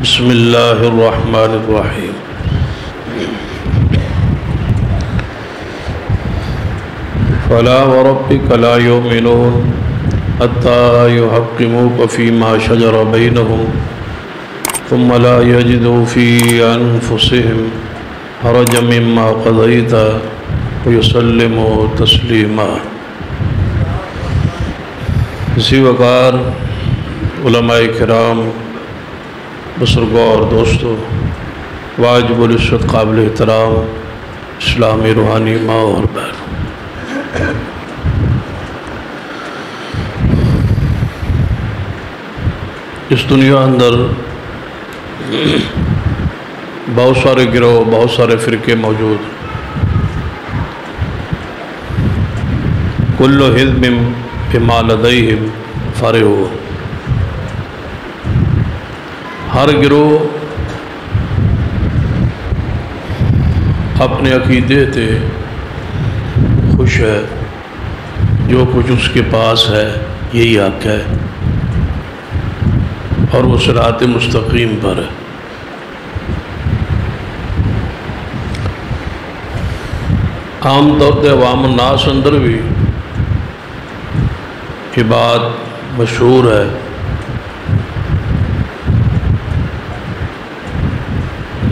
بسم اللہ الرحمن الرحیم۔ فلا وربک لا یؤمنون حتی یحکموک فیما شجر بینہم ثم لا یجدوا فی انفسہم حرجا مما قضیت ویسلموا تسلیما۔ اسی وقار علماء کرام، بزرگوں اور دوستوں، واجب العزت قابل احترام اسلامی روحانی ماں اور بہن، اس دنیا اندر بہت سارے گروہ، بہت سارے فرقے موجود۔ کل حزب بما لدیہم فرحون۔ ہر گروہ اپنے عقیدے تے خوش ہے، جو کچھ اس کے پاس ہے یہی حق ہے اور وہ صراط مستقیم پر ہے۔ عام طور پہ عوام الناس اندر بھی یہ بات مشہور ہے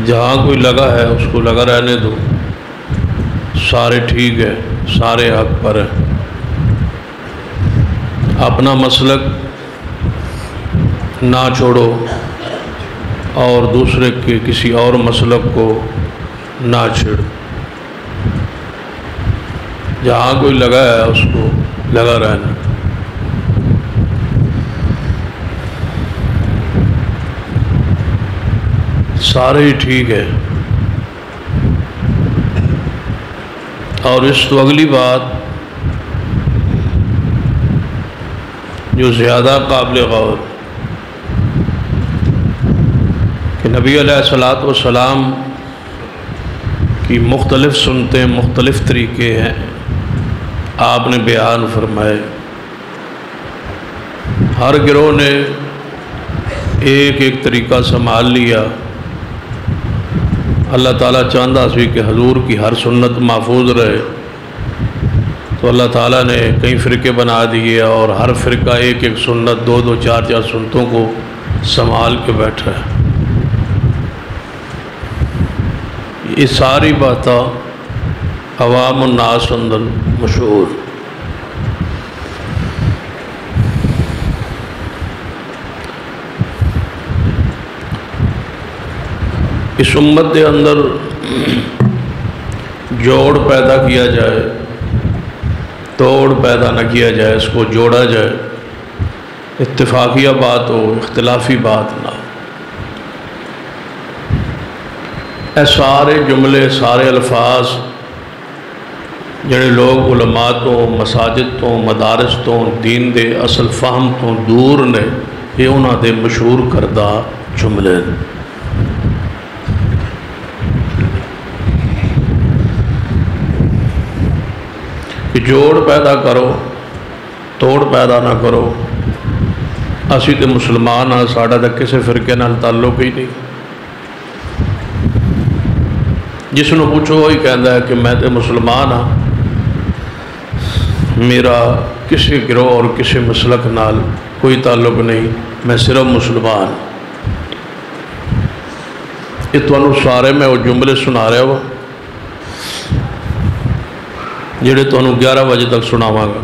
جہاں کوئی لگا ہے اس کو لگا رہنے دو، سارے ٹھیک ہے، سارے حق پر ہیں۔ اپنا مسلک نہ چھوڑو اور دوسرے کے کسی اور مسلک کو نہ چھیڑو، جہاں کوئی لگا ہے اس کو لگا رہنا۔ سارے ہی ٹھیک ہے۔ اور اس تو اگلی بات جو زیادہ قابل غور کہ نبی علیہ الصلوۃ والسلام کی مختلف سنتیں، مختلف طریقے ہیں، آپ نے بیان فرمائے۔ ہر گروہ نے ایک ایک طریقہ سنبھال لیا۔ اللہ تعالیٰ چاہتا سی کہ حضور کی ہر سنت محفوظ رہے، تو اللہ تعالیٰ نے کئی فرقے بنا دیے اور ہر فرقہ ایک ایک سنت، دو دو چار چار سنتوں کو سنبھال کے بیٹھا ہے۔ یہ ساری باتیں عوام الناس اندر مشہور۔ اس امت کے اندر جوڑ پیدا کیا جائے، توڑ پیدا نہ کیا جائے، اس کو جوڑا جائے، اتفاقیہ بات ہو، اختلافی بات نہ ہو۔ اے سارے جملے، سارے الفاظ جڑے لوگ علماء تو، مساجد تو، مدارس تو، دین دے اصل فہم تو دور نے، یہ انہاں دے مشہور کردہ جملے نے۔ کہ جوڑ پیدا کرو، توڑ پیدا نہ کرو۔ اسی تے مسلمان ہاں، ساڈا تے کسے فرقے نال تعلق ہی نہیں۔ جس نو پوچھو وہی کہندا ہے کہ میں تے مسلمان ہاں، میرا کسی گروہ اور کسی مسلک نال کوئی تعلق نہیں، میں صرف مسلمان۔ یہ تانوں سارے میں وہ جملے سنا رہا ہوں جڑے تانوں 11 بجے تک سناواں گا،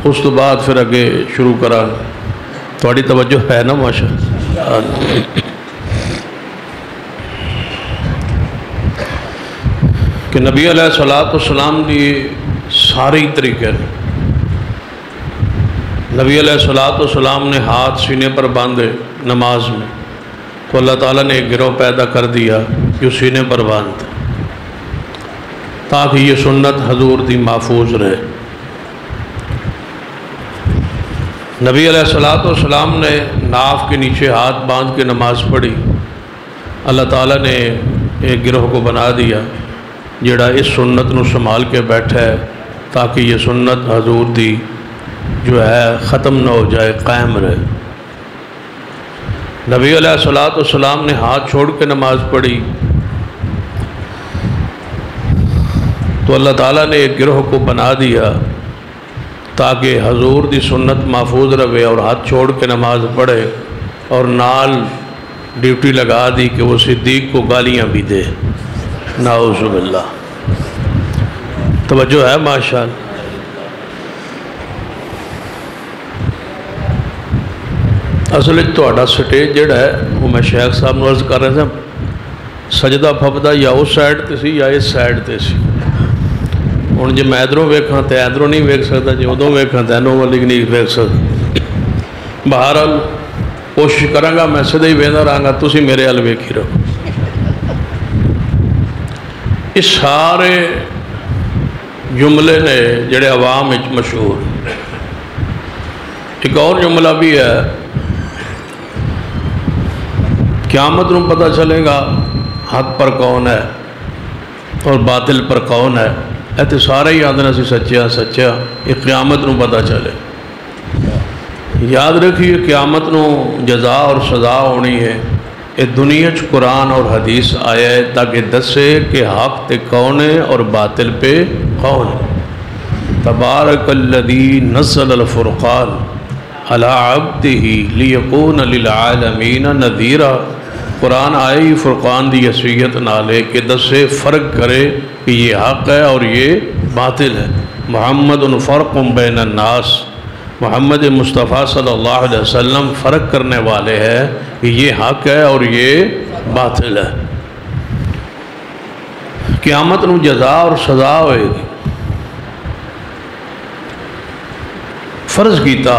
اس تو بعد پھر اگے شروع کراں۔ تھوڑی توجہ ہے نا ماشاءاللہ۔ کہ نبی علیہ الصلوۃ والسلام دی ساری طریقے نے۔ نبی علیہ الصلوۃ والسلام نے ہاتھ سینے پر باندھے نماز میں، تو اللہ تعالیٰ نے ایک گروہ پیدا کر دیا جو سینے پر باندھتے، تاکہ یہ سنت حضور دی محفوظ رہے۔ نبی علیہ الصلوۃ والسلام نے ناف کے نیچے ہاتھ باندھ کے نماز پڑھی، اللہ تعالیٰ نے ایک گروہ کو بنا دیا جڑا اس سنت نو سنبھال کے بیٹھا ہے، تاکہ یہ سنت حضور دی جو ہے ختم نہ ہو جائے، قائم رہے۔ نبی علیہ الصلوۃ والسلام نے ہاتھ چھوڑ کے نماز پڑھی تو اللہ تعالیٰ نے ایک گروہ کو بنا دیا تاکہ حضور دی سنت محفوظ رہے اور ہاتھ چھوڑ کے نماز پڑھے، اور نال ڈیوٹی لگا دی کہ وہ صدیق کو گالیاں بھی دے، نعوذ باللہ۔ توجہ ہے ماشاءاللہ۔ اصل تہاڈا سٹیج جڑا ہے وہ میں شیخ صاحب نو عرض کر رہا تھا، سجدہ پھبدا یا اس سائڈ تے سی یا اس سائڈ تے سی۔ ہن جے میں ادھروں ویکھاں تے ادھروں نہیں ویکھ سکدا، جے ادھروں ویکھاں تے انہوں والی نہیں ویکھ سکدا۔ بہرحال کوشش کراں گا میں سیدھا ہی ویندا رہاں گا، تسی میرے ال ویکھی رہو۔ اس سارے جملے نے جڑے عوام وچ مشہور، ایک اور جملہ بھی ہے، قیامت نوں پتہ چلے گا حق پر کون ہے اور باطل پر کون ہے۔ ایتے سارے ہی آدھنا سی سچیا سچیا، یہ قیامت نوں پتہ چلے۔ یاد رکھیے قیامت نوں جزا اور سزا ہونی ہے۔ یہ دنیا چ قرآن اور حدیث آیا ہے تاکہ دسے کہ حق تے کون ہے اور باطل پہ کون ہے۔ تبارک الذی نزل الفرقان علی عبدہ لیکون للعالمین نذیرا۔ قرآن آئی فرقان دی حیثیت نالے کہ دسے فرق کرے کہ یہ حق ہے اور یہ باطل ہے۔ محمد فرق بین الناس، محمد مصطفیٰ صلی اللہ علیہ وسلم فرق کرنے والے ہیں کہ یہ حق ہے اور یہ باطل ہے۔ قیامت نو جزا اور سزا ہوئے گی۔ فرض کیتا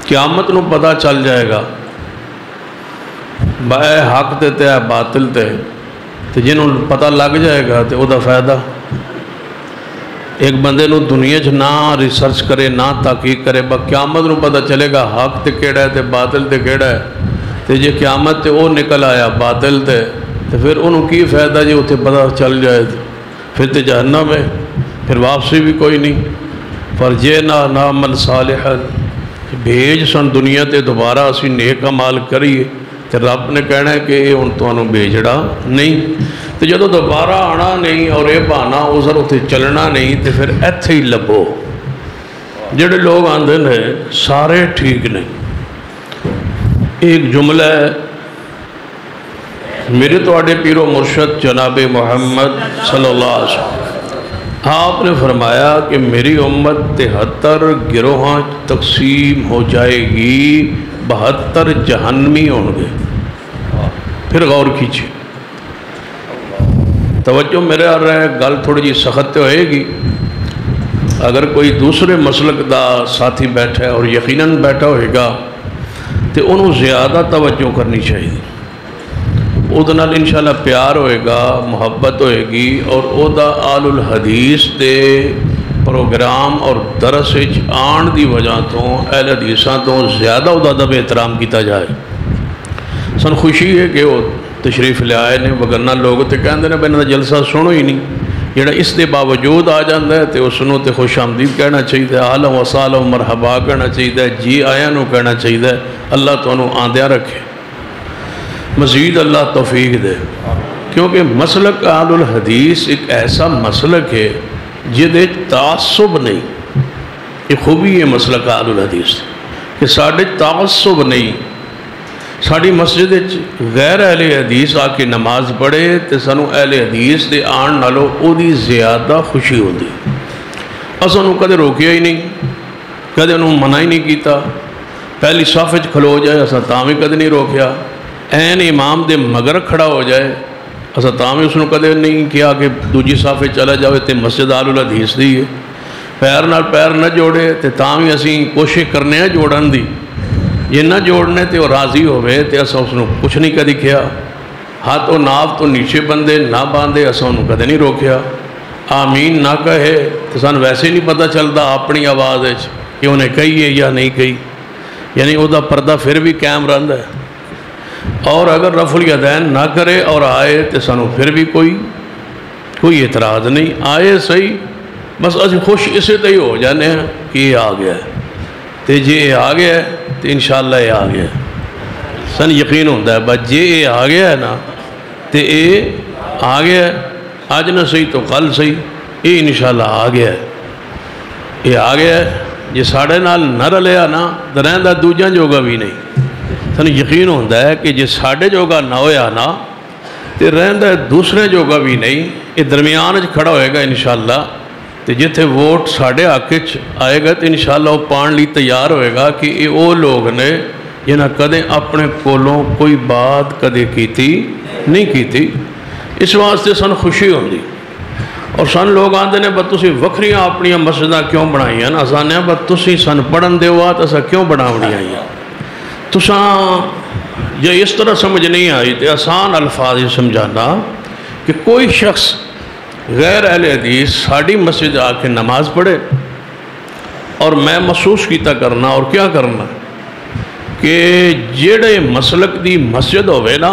قیامت نو پتہ چل جائے گا بائے حق تے تے باطل تے، تو جنہوں پتہ لگ جائے گا تو او دا فائدہ۔ ایک بندے نو دنیا چ نہ ریسرچ کرے نہ تحقیق کرے، با قیامت نو پتہ چلے گا حق تے کیڑا ہے تے باطل تے کیڑا ہے، تے جے قیامت تے او نکل آیا باطل تے پھر انہوں کی فائدہ جے اتنے پتہ چل جائے پھر تے جہنم ہے، پھر واپسی بھی کوئی نہیں۔ پر جے نہ عمل صالحا، بھیج سن دنیا تے دوبارہ اسی نیک عمل کریے تے رب نے کہنا ہے کہ یہ ہن تانوں بھیجڑا نہیں، تو جدو دوبارہ آنا نہیں اور یہ بہانا ازر اتنے چلنا نہیں، تو پھر ایتھے ہی لبو۔ جڑے لوگ آندے نے سارے ٹھیک نہیں۔ ایک جملہ ہے میرے تواڈے پیر و مرشد جناب محمد صلی اللہ علیہ وسلم، آپ نے فرمایا کہ میری امت 73 گروہاں تقسیم ہو جائے گی، 72 جہنمی ہوں گے۔ پھر غور کیجیے، توجہ میرے آ رہا ہے، گل تھوڑی جی سخت ہوئے گی۔ اگر کوئی دوسرے مسلک دا ساتھی بیٹھا ہے اور یقیناً بیٹھا ہوئے گا تو انہوں زیادہ توجہ کرنی چاہیے۔ او دے نال انشاءاللہ پیار ہوئے گا، محبت ہوئے گی، اور او دا آل الحدیث دے پروگرام اور درس آن دی وجہ تو اہل حدیثاں تو زیادہ او دا ادب احترام کیتا جائے۔ سن خوشی ہے کہ وہ تشریف لے آئے نے، وگرنہ لوگ تے کہندے نے بینہ دا جلسہ سنو ہی نہیں، جڑا اس دے باوجود آ جاندہ ہے تے وہ سنو تے خوش آمدید کہنا چاہیے، اہلا و سہلا و مرحبا کہنا چاہیے، جی آیا نو کہنا چاہیے۔ اللہ تو انہوں آندیاں رکھے، مزید اللہ توفیق دے، کیونکہ مسلک اہل الحدیث ایک ایسا مسلک ہے جدے تعصب نہیں۔ یہ خوبی ہے مسلک اہل الحدیث کہ ساڑھے تعصب نہیں۔ ساڑھی مسجد غیر اہل حدیث آ کے نماز پڑھے تو سانو اہل حدیث دے آن نالو او دی زیادہ خوشی ہوندی۔ اساں انہوں کدے روکیا ہی نہیں، کدے انہوں منع ہی نہیں کیتا۔ پہلی صف وچ کھلو جائے اساں تاں بھی کدے نہیں روکیا، این امام دے مگر کھڑا ہو جائے اساں تاں بھی اس نے کدے نہیں کیا کہ دوجی صف وچ چلا جاوے تے مسجد اہل الحدیث دی ہے۔ پیر نال پیر نہ جوڑے تے تاں بھی اسی کوشش کرنے ہیں جوڑن دی، یہ نہ جوڑنے تے وہ راضی ہوئے تے اساں اس نے کچھ نہیں کدی کیا۔ ہاتھ و ناف تو نیچے بندے نہ باندھے اساں انہوں کدے نہیں روکیا۔ آمین نہ کہے تو سان ویسے نہیں پتہ چلتا اپنی آواز ہے کہ انہیں کہی ہے یا نہیں کہی، یعنی وہ دا پردہ پھر بھی قائم رہندا ہے۔ اور اگر رفع الیدین نہ کرے اور آئے تو سانو پھر بھی کوئی اعتراض نہیں، آئے صحیح، بس اسی خوش اسے تے ہی ہو جانے ہیں کہ یہ آ گیا ہے، تے جی یہ آ گیا ہے تو انشاءاللہ یہ آ گیا ہے۔ سن یقین ہوتا ہے بس جے یہ آ گیا ہے نا تو یہ آ گیا ہے، آج نہ صحیح تو کل صحیح، یہ انشاءاللہ آ گیا ہے، یہ آ گیا ہے۔ جی ساڑھے نال نہ رلیا نا تو رہندا دوجاں جوگا بھی نہیں۔ سن یقین ہوتا ہے کہ جی ساڑھے جوگا نہ ہویا نا تو رہندا دوسرے جوگا بھی نہیں، یہ درمیان کھڑا ہوئے گا انشاءاللہ۔ تو جتھے ووٹ ساڑھے آکے آئے گا تو انشاءاللہ وہ پان لی تیار ہوئے گا کہ یہ وہ لوگ نے جنہاں کدے اپنے کولوں کوئی بات کدے کیتی نہیں کیتی۔ اس واسطے سن خوشی ہوندی اور سن لوگ آندے نے بس تسی وکھریاں اپنیاں مسجداں کیوں بنائی ہیں، اساں نے بس تسی سن پڑھن دے ہوا تو اساں کیوں بناونی آئی ہیں۔ تساں یہ اس طرح سمجھ نہیں آئی تے آسان الفاظ سمجھانا کہ کوئی شخص غیر اہل حدیث ساڑھی مسجد آ کے نماز پڑھے اور میں محسوس کیتا کرنا اور کیا کرنا کہ جیڑے مسلک دی مسجد ہوئے نا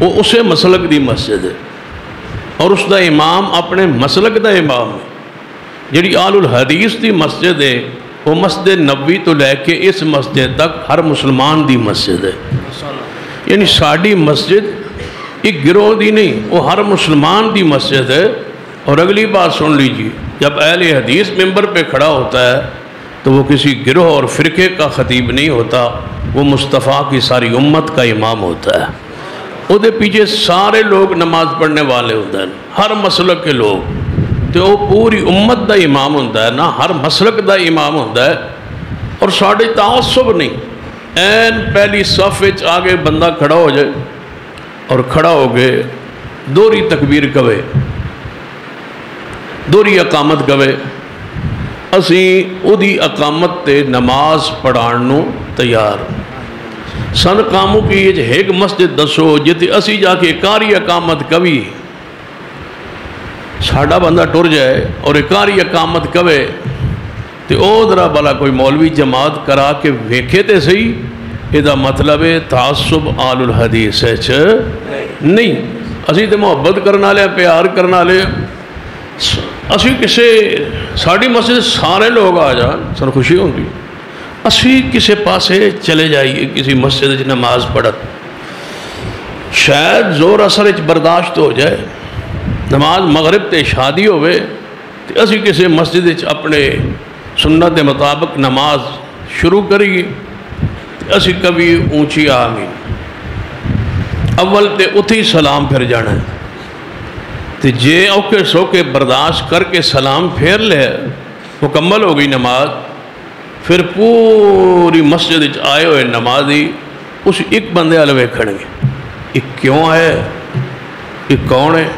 وہ اسے مسلک دی مسجد ہے اور اس دا امام اپنے مسلک دا امام ہے۔ جیڑی آل الحدیث دی مسجد ہے وہ مسجد نبوی تو لے کے اس مسجد تک ہر مسلمان دی مسجد ہے، یعنی ساڑھی مسجد ایک گروہ دی نہیں، وہ ہر مسلمان دی مسجد ہے۔ اور اگلی بات سن لیجیے، جب اہل حدیث ممبر پہ کھڑا ہوتا ہے تو وہ کسی گروہ اور فرقے کا خطیب نہیں ہوتا، وہ مصطفیٰ کی ساری امت کا امام ہوتا ہے۔ وہ دے پیچھے سارے لوگ نماز پڑھنے والے ہوتے ہیں، ہر مسلک کے لوگ، تو وہ پوری امت دا امام ہوتا ہے نا، ہر مسلک دا امام ہوتا ہے۔ اور ساڑھے تعصب نہیں، این پہلی صف وچ آگے بندہ کھڑا ہو جائے اور کھڑا ہو گئے دوری تکبیر کوے، دوری اقامت کوے، اسی او دی اقامت تے نماز پڑھانوں تیار۔ سن کاموں کی یہ ایک مسجد دسو جتے اسی جا کے کاری اقامت کوی، ساڑھا بندہ ٹر جائے اور کاری اقامت کوے تو او درہ بلا کوئی مولوی جماعت کرا کے ویکھے تے صحیح، یہ مطلب ہے تعصب آل الحدیث ہے نہیں۔ اسی تے محبت کرنا لے، پیار کرنا لے، اسی کسے ساڑھی مسجد سارے لوگ آ جان سن خوشی ہوندی، اسی کسے پاسے چلے جائیے کسی مسجد نماز پڑھت، شاید زور اثر برداشت ہو جائے، نماز مغرب تے شادی ہوئے تو اسی کسی مسجد اپنے سنت مطابق نماز شروع کریے، اسی کبھی اونچی آمین، اول تے اتھی سلام پھر جانا ہے، تے جے اوکے سوکے برداشت کر کے سلام پھیر لے مکمل ہو گئی نماز، پھر پوری مسجد آئے ہوئے نمازی اس ایک بندے علوے کھڑیں گے، یہ کیوں آئے، یہ کون ہے،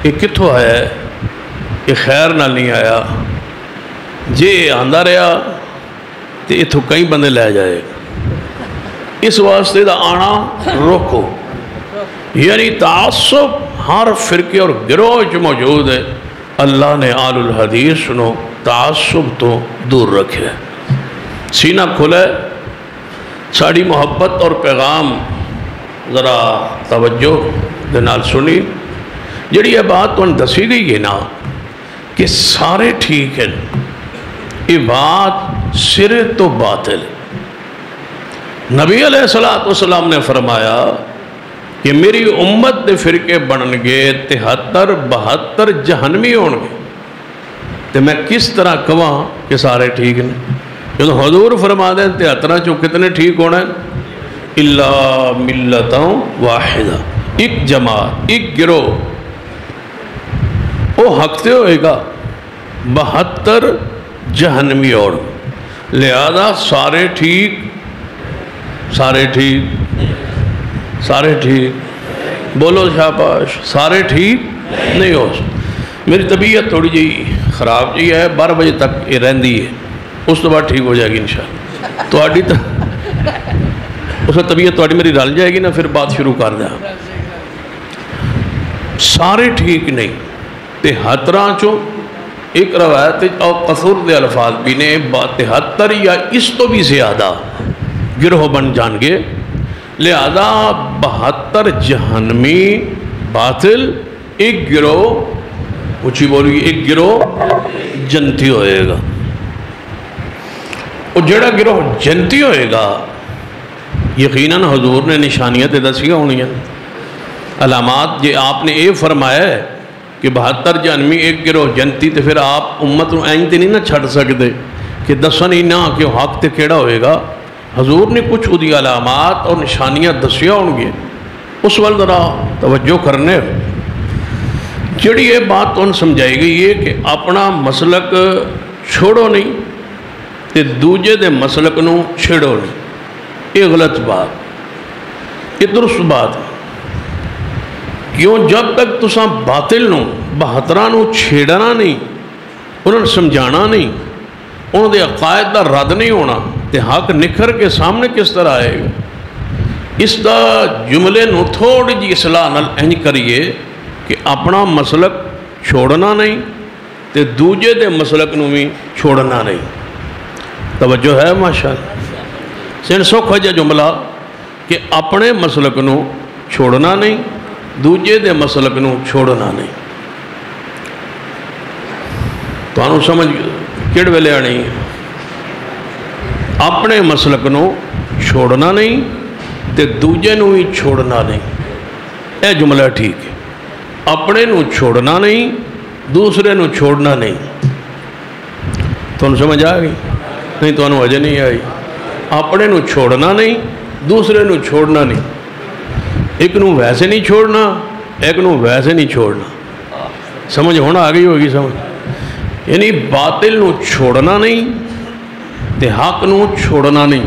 یہ کتھوں آیا ہے، یہ خیر نہ نہیں آیا، جے آندہ رہا تو اتھو کئی بندے لے جائے، اس واسطے دا آنا روکو۔ یعنی تعصب ہر فرقے اور گروہ جو موجود ہے، اللہ نے آل الحدیث سنو تعصب تو دور رکھے، سینہ کھلے، ساڑھی محبت اور پیغام ذرا توجہ دنال سنی، جڑی یہ بات تو دسی گئی ہے نا کہ سارے ٹھیک ہیں، یہ بات سرے تو باطل ہے۔ نبی علیہ السلام نے فرمایا کہ میری امت دے فرقے بنن گے 73 72 جہنمی ہون گے، تو میں کس طرح کہاں کہ سارے ٹھیک ہیں؟ جب حضور فرما دیں 73 چو کتنے ٹھیک ہونا ہے؟ الا ملتا واحدہ، ایک جماعت، ایک گروہ، وہ حقتے ہوئے گا 72 جہنمی اور، لہذا سارے ٹھیک، سارے ٹھیک، سارے ٹھیک، بولو شاباش، سارے ٹھیک نہیں ہو۔ میری طبیعت تھوڑی جی خراب جی ہے، 12 بجے تک یہ رہندی ہے، اس تو بعد ٹھیک ہو جائے گی انشاءاللہ، تو آڈی تو اس کا طبیعت تو آڈی میری رل جائے گی نا، پھر بات شروع کر دیں۔ سارے ٹھیک نہیں، 73 چو ایک روایت اور قصور دے الفاظ بھی نے 73 یا اس تو بھی زیادہ گروہ بن جان گے، لہذا 72 جہنمی باطل، ایک گروہ اچھی بولی، ایک گروہ جنتی ہوئے گا۔ اور جڑا گروہ جنتی ہوئے گا یقیناً حضور نے نشانیاں تے دسیاں ہونی ہیں، علامات جے آپ نے یہ فرمایا ہے کہ 72 جہنمی ایک گروہ جنتی، تو پھر آپ امت نو اینج تے نہیں نہ چھڑ سکتے کہ دسن ہی نہ کہ حق تے کیڑا ہوئے گا۔ حضور نے کچھ ادھی علامات اور نشانیاں دسیاں ہوں گے، اس وقت ذرا توجہ کرنے جڑی یہ بات ان سمجھائی گئی ہے کہ اپنا مسلک چھوڑو نہیں تے دوجے دے مسلک نو چھڑو نہیں، یہ غلط بات، یہ درست بات ہے۔ کیوں؟ جب تک تساں باطل نو بہتراں نو چھیڑنا نہیں، انہوں نے سمجھانا نہیں، انہوں دے عقائد دا رد نہیں ہونا، تے حق نکھر کے سامنے کس طرح آئے گا؟ اس دا جملے نو تھوڑی جی اصلاح نال انج کریے کہ اپنا مسلک چھوڑنا نہیں تے دوجے دے مسلک نو بھی چھوڑنا نہیں۔ توجہ ہے ماشاءاللہ؟ سن سوکھا جا جملہ کہ اپنے مسلک نو چھوڑنا نہیں، دوجے دے مسلک نو چھوڑنا نہیں۔ تو انہوں سمجھ کیڑ ویلے آنی ہے؟ اپنے مسلک نو چھوڑنا نہیں تے دوجے نو ہی چھوڑنا نہیں، اے جملہ ٹھیک ہے۔ اپنے نو چھوڑنا نہیں، دوسرے نو چھوڑنا نہیں۔ تو انہوں سمجھ آ گئی؟ نہیں تو انہوں اجے نہیں آئی۔ اپنے نو چھوڑنا نہیں، دوسرے نو چھوڑنا نہیں، ایک نو ویسے نہیں چھوڑنا، ایک نو ویسے نہیں چھوڑنا۔ سمجھ ہونا آ گئی ہوگی سمجھ؟ یعنی باطل نو چھوڑنا نہیں تے حق نو چھوڑنا نہیں،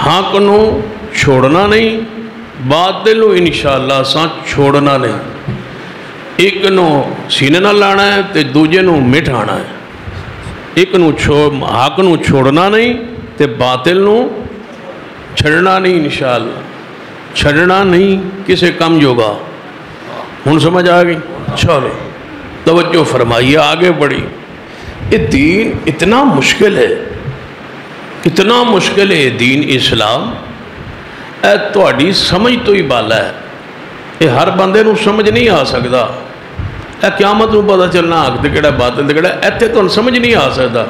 حق نو چھوڑنا نہیں، باطل نو انشاءاللہ ساں چھوڑنا نہیں۔ ایک نو سینے نہ لانا ہے تے دوجے نو مٹھانا ہے، ایک نو حق نو چھوڑنا نہیں تے باطل نو چھڑنا نہیں انشاءاللہ، چھڑنا نہیں کسے کم جوگا۔ ہن سمجھ آ گئی؟ چلو توجہ فرمائیے، آگے بڑھی۔ یہ دین اتنا مشکل ہے، اتنا مشکل ہے دین اسلام، اے تہاڈی سمجھ تو ہی بالا ہے، یہ ہر بندے نو سمجھ نہیں آ سکتا۔ اے قیامت نو پتہ چلنا حق تے کیڑا باطل تے کیڑا، ایتھے تو سمجھ نہیں آ سکتا۔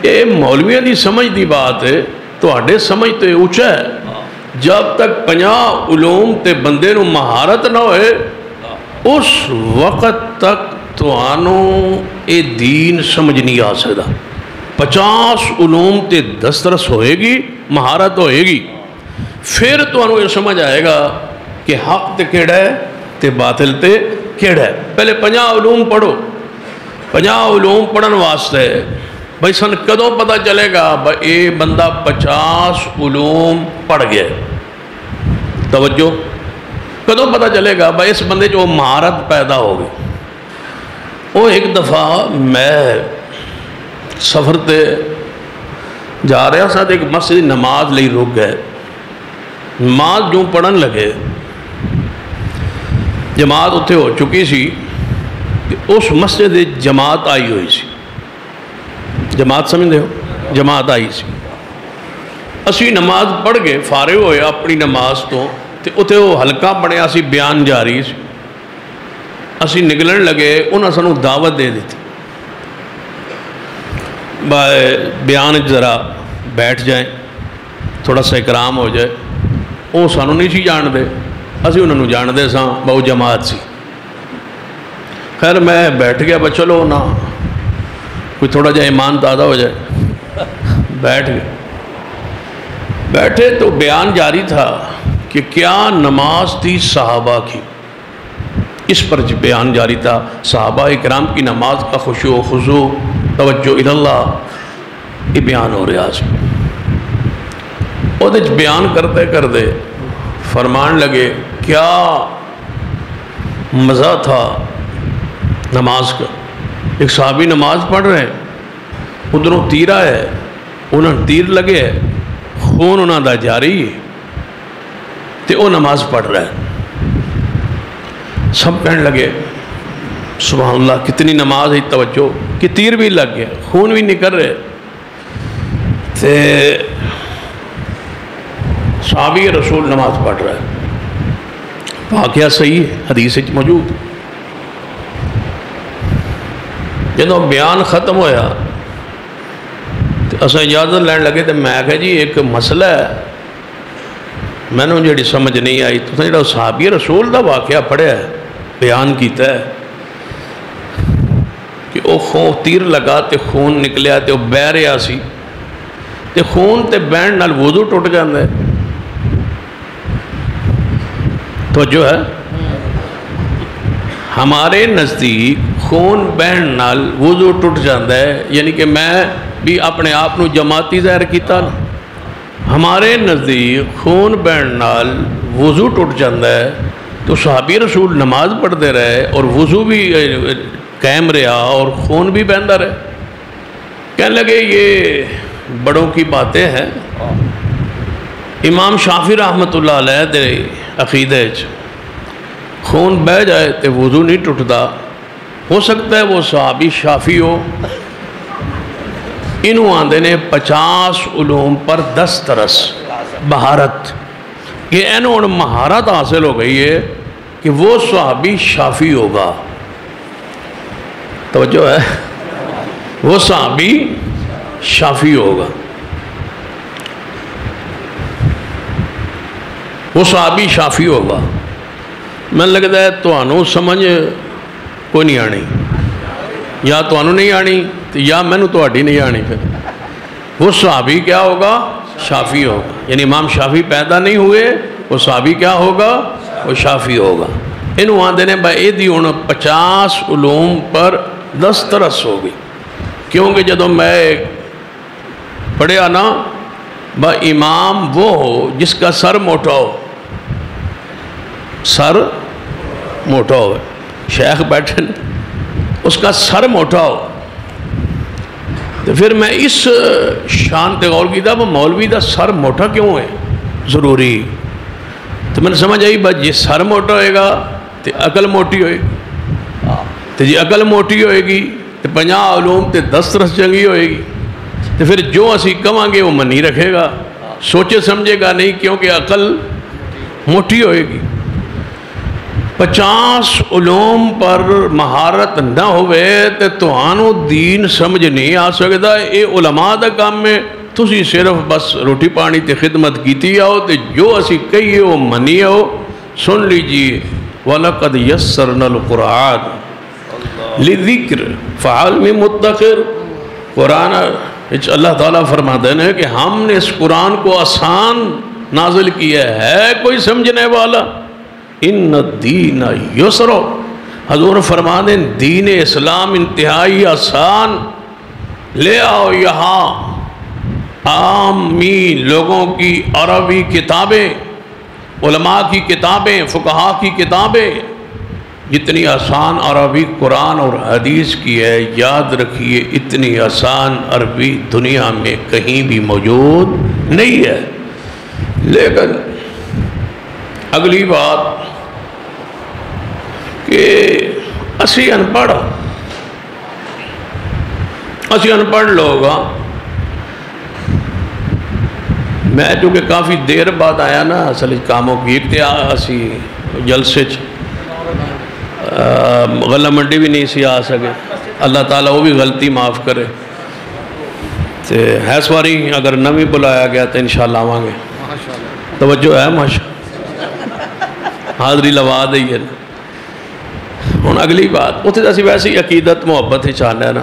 یہ مولویاں دی سمجھ دی بات ہے، تہاڈے سمجھ تو اونچا ہے۔ جب تک 50 علوم تے بندے نو مہارت نہ ہوئے اس وقت تک تانوں اے دین سمجھ نہیں آ سکتا۔ 50 علوم تے دسترس ہوئے گی، مہارت ہوئے گی، پھر تانوں یہ سمجھ آئے گا کہ حق تے کیڑا ہے تے باطل تے کیڑا ہے۔ پہلے 50 علوم پڑھو، 50 علوم پڑھن واسطے بھائی سن کدوں پتہ چلے گا بھائی اے بندہ 50 علوم پڑھ گیا؟ توجہ، کدوں پتہ چلے گا بھائی اس بندے جو مہارت پیدا ہو گئی؟ وہ ایک دفعہ میں سفر تے جا رہا سا، ایک مسجد نماز لئی رک گئے، نماز جو پڑھن لگے، جماعت اتھے ہو چکی سی، اس مسجد جماعت آئی ہوئی سی، جماعت سمجھ دے ہو، جماعت آئی سی۔ اسی نماز پڑھ گئے، فارغ ہوئے اپنی نماز تو، تے اتھے وہ حلقہ بنیا سی، بیان جاری سی۔ اسی نکلن لگے، انہاں سانوں دعوت دے دیتی، بیان ذرا بیٹھ جائیں، تھوڑا سا اکرام ہو جائے۔ وہ سانوں نہیں سی جان دے، اسی انہوں نے جان دے ساں، بہو جماعت سی۔ خیر میں بیٹھ گیا، بس چلو نا کوئی تھوڑا جا ایمان تازہ ہو جائے، بیٹھ گئے۔ بیٹھے تو بیان جاری تھا کہ کیا نماز تھی صحابہ کی، اس پر بیان جاری تھا، صحابہ اکرام کی نماز کا خشوع و خضوع، توجہ اللہ، یہ بیان ہو رہا ہے۔ وہ بیان کرتے کرتے فرمان لگے کیا مزہ تھا نماز کا۔ ایک صحابی نماز پڑھ رہے ہیں، ادھروں تیر ہے، انہوں تیر لگے ہے، خون انہوں دا جاری ہے، تے وہ نماز پڑھ رہے ہیں۔ سب کہنے لگے سبحان اللہ کتنی نماز ہے، توجہ کہ تیر بھی لگ گیا، خون بھی نکل رہے۔ تے صحابی رسول نماز پڑھ رہا ہے، واقعہ صحیح ہے، حدیث موجود۔ جدوں بیان ختم ہویا تو اساں اجازت لین لگے، تو میں کہا جی ایک مسئلہ ہے میں نے جڑی سمجھ نہیں آئی تو جڑا صحابی رسول دا واقعہ پڑھیا ہے بیان کیتا ہے کہ وہ خون تیر لگا تے خون نکلیا تے وہ بہ رہا سی تے خون تے بہن نال وضو ٹوٹ جاندا ہے. توجہ ہے ہمارے نزدیک خون بہن نال وضو ٹوٹ جاندا ہے یعنی کہ میں بھی اپنے آپ نو جماعتی ظاہر کیتا نا. ہمارے نزدیک خون بہن نال وضو ٹوٹ جاندا ہے تو صحابی رسول نماز پڑھتے رہے اور وضو بھی قائم رہا اور خون بھی بہندا رہے. کہنے لگے یہ بڑوں کی باتیں ہیں. امام شافعی رحمۃ اللہ علیہ دے عقیدے خون بہ جائے تو وضو نہیں ٹوٹتا. ہو سکتا ہے وہ صحابی شافعی ہو. انہوں آندے نے 50 علوم پر 10 درس مہارت. یہ انہوں مہارت حاصل ہو گئی ہے کہ وہ صحابی شافعی ہوگا. توجہ ہے وہ صحابی شافعی ہوگا. وہ صحابی شافعی ہوگا. میں لگتا ہے تو انہوں سمجھ کوئی نہیں آنی یا تو انہوں نہیں آنی یا میں نے تو اڈی نہیں آنی. پھر وہ صحابی کیا ہوگا شافعی ہوگا. یعنی امام شافعی پیدا نہیں ہوئے وہ صحابی کیا ہوگا وہ شافعی ہوگا. انہوں آندے نے بھائی یہ دی ہوں 50 علوم پر 10 درس ہو گئی کیونکہ جدو میں پڑھیا نا با امام وہ ہو جس کا سر موٹا ہو. سر موٹا ہو شیخ بیٹھے اس کا سر موٹا ہو تو پھر میں اس شان تے غور کی تھا وہ مولوی دا سر موٹا کیوں ہے ضروری. تو میں نے سمجھ آئی بس جی سر موٹا ہوئے گا تو عقل موٹی ہوئے گی تو جی عقل موٹی ہوئے گی تو 50 علوم تے 10 درس چنگی ہوئے گی تو پھر جو اسی کماں گے وہ منی رکھے گا سوچے سمجھے گا نہیں کیونکہ عقل موٹی ہوئے گی. 50 علوم پر مہارت نہ ہوئے تو آنو دین سمجھ نہیں آ سکتا. اے علماء دا کام میں تسی صرف بس روٹی پانی تے خدمت کیتی آؤ تے جو اسی کہیے وہ منی آؤ. سن لیجئے وَلَقَدْ يَسَّرْنَا الْقُرْآنَ لِذِكْرِ فَعَلْ مِن مُدَّكِرْ. قرآن اللہ تعالیٰ فرماتے ہیں کہ ہم نے اس قرآن کو آسان نازل کیا ہے کوئی سمجھنے والا. ان الدین یسر. حضور فرما دیں دین اسلام انتہائی آسان. لے آؤ یہاں عامی لوگوں کی عربی کتابیں علماء کی کتابیں فقہا کی کتابیں جتنی آسان عربی قرآن اور حدیث کی ہے یاد رکھیے اتنی آسان عربی دنیا میں کہیں بھی موجود نہیں ہے. لیکن اگلی بات کہ اسی انپڑھ لوگ ہاں. میں چونکہ کافی دیر بعد آیا نا اصل کاموں کی اسی جلسے غلہ منڈی بھی نہیں سی آ سکے. اللہ تعالیٰ وہ بھی غلطی معاف کرے. ہے سواری اگر نمی بلایا گیا تو انشاءاللہ آواں گے. توجہ ہے ماشاء حاضری لوا دئی ہے. ہوں اگلی بات اتنے اسی ویسی عقیدت محبت ہی چاہنا ہے نا.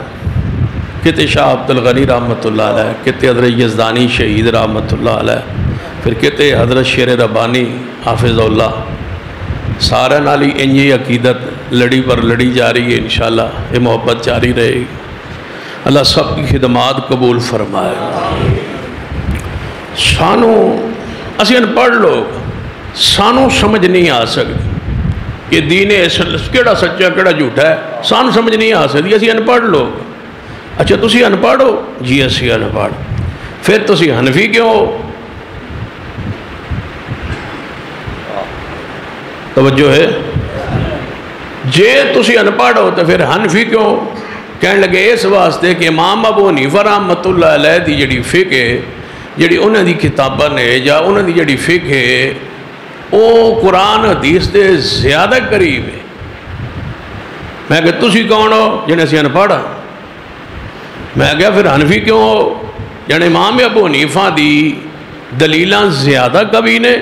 کتے شاہ عبد الغنی رحمۃ اللہ علیہ کتے حضرت یزدانی شہید رحمۃ اللہ علیہ پھر کتے حضرت شیر ربانی حافظ اللہ سارے نالی انجی عقیدت لڑی پر لڑی جا رہی ہے. انشاءاللہ یہ محبت جاری رہے گی. اللہ سب کی خدمات قبول فرمائے. سانو اسی انپڑھ لوگ سانو سمجھ نہیں آ سکتی کہ دین کیڑا سچا کیڑا جھوٹا ہے. سانو سمجھ نہیں آ سکتی اسی انپڑھ لوگ. اچھا تسی انپڑھ ہو جی اسی انپڑھ. پھر تسی حنفی کیوں ہو؟ توجہ ہے جے تسی انپڑھ ہو تو پھر حنفی کیوں؟ کہنے لگے اس واسطے کہ امام ابو حنیفہ رحمۃ اللہ علیہ دی جڑی فقہ ہے جڑی انہوں دی کتاباں نے یا انہوں دی جڑی فقہ ہے وہ قرآن حدیث دے زیادہ قریب ہے. میں کہ تسی کون ہو؟ جنہیں اسی انپڑھ. میں کہا پھر حنفی کیوں ہو؟ یعنی امام ابو حنیفہ دی دلیلاں زیادہ قوی نے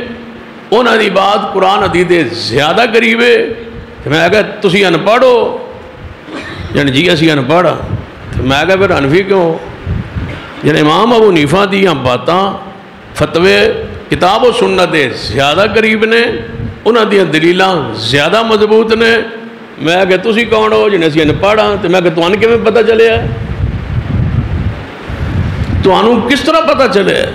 انہوں دی بات قرآن حدیث دے زیادہ قریب ہے. میں کہا تسی ان پڑھ ہو؟ یعنی جی اسی ان پڑھ. میں کہا پھر انفی کیوں؟ یعنی امام ابو حنیفہ دیاں باتاں فتوے کتاب و سنت دے زیادہ قریب نے، انہوں دیاں دلیلاں زیادہ مضبوط نے. میں کہا تسی کون ہو جنہیں اسی ان پڑھا؟ تو میں کہا تو ان کے میں پتہ چلے ہے؟ تو انہوں کس طرح پتہ چلے ہے؟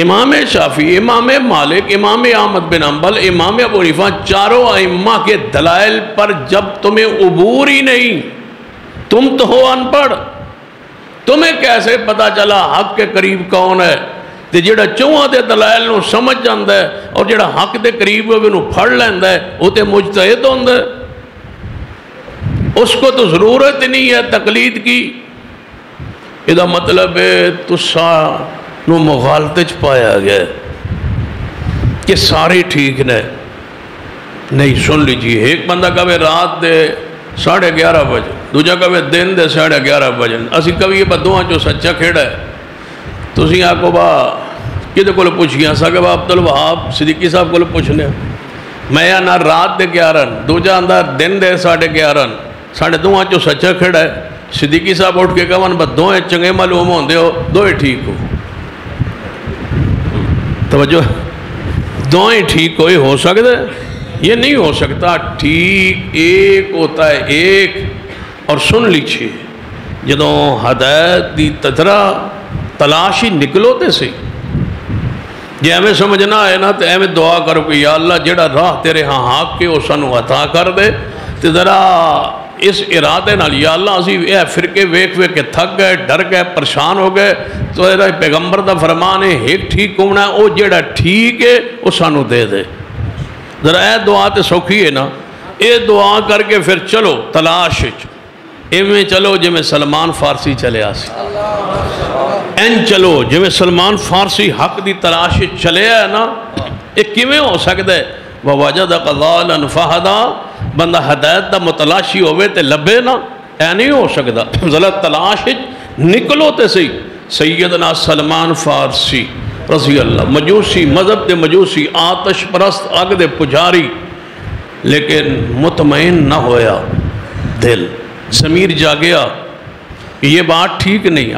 امام شافعی، امام مالک، امام احمد بن حنبل، امام ابو حنیفہ، چاروں ائمہ کے دلائل پر جب تمہیں عبور ہی نہیں، تم تو ہو ان پڑھ، تمہیں کیسے پتہ چلا حق کے قریب کون ہے؟ تے جڑا چوہاں دے دلائل نو سمجھ جاندہ ہے اور جڑا حق دے قریب ہوئے نو پھڑ لیندہ ہے وہ تے مجتہد ہوندہ ہے. اس کو تو ضرورت نہیں ہے تقلید کی. یہ مطلب ہے تسا نو مغالطے پایا گیا کہ سارے ٹھیک نے. نہیں، سن لیجیے، ایک بندہ کہے رات دے 11:30 بجے، دوجہ کہے دن دے 11:30 بجے. اسی کبھی یہ بدوہاں جو سچا کھیڑا ہے. تو اسی آکو با کدے کو پوچھیا سا کہ با عبدالوہاب صدیقی صاحب کو پوچھنے. میں یا نہ رات دے 11 دوجہ اندر دن دے 11:30 ساڑھے دوہاں جو سچا کھیڑا ہے. صدیقی صاحب اٹھ کے کہا با دوہیں چنگے معلوم ہوندے ہو، دوہیں ٹھیک ہو. توجہ، دوہیں ٹھیک ہوئے ہو سکتے؟ یہ نہیں ہو سکتا. ٹھیک ایک ہوتا ہے ایک. اور سن لیجیے، جدوں ہدایت دی تجرہ تلاشی نکلو تے سی، جی ہمیں سمجھنا ہے نا تو ہمیں دعا کرو کہ یا اللہ جڑا راہ تیرے ہاں حق کے وہ سانو عطا کر دے. تو ذرا اس ارادے نال یا اللہ اسی اے فرقے ویکھ کے تھک گئے، ڈر گئے، پریشان ہو گئے، تو اے پیغمبر دا فرمان ہے ایک ٹھیک ہونا ہے، وہ جڑا ٹھیک ہے وہ سانو دے دے. ذرا اے دعا تے سوکھی ہے نا. اے دعا کر کے پھر چلو تلاش ایویں چلو جی میں سلمان فارسی چلے آسی. این چلو جی میں سلمان فارسی حق دی تلاش چلے ہے نا. ایک کیویں ہو سکتا ہے؟ وَوَجَدَكَ ضَالًا فَهَدَىٰ. بندہ ہدایت دا متلاشی ہوئے تے لبے نا، اے نہیں ہو سکتا. ذرا تلاش نکلو تے سی. سیدنا سلمان فارسی رضی اللہ، مجوسی، مذہب دے مجوسی، آتش پرست، آگ دے پجاری، لیکن مطمئن نہ ہویا دل. ضمیر جاگیا کہ یہ بات ٹھیک نہیں،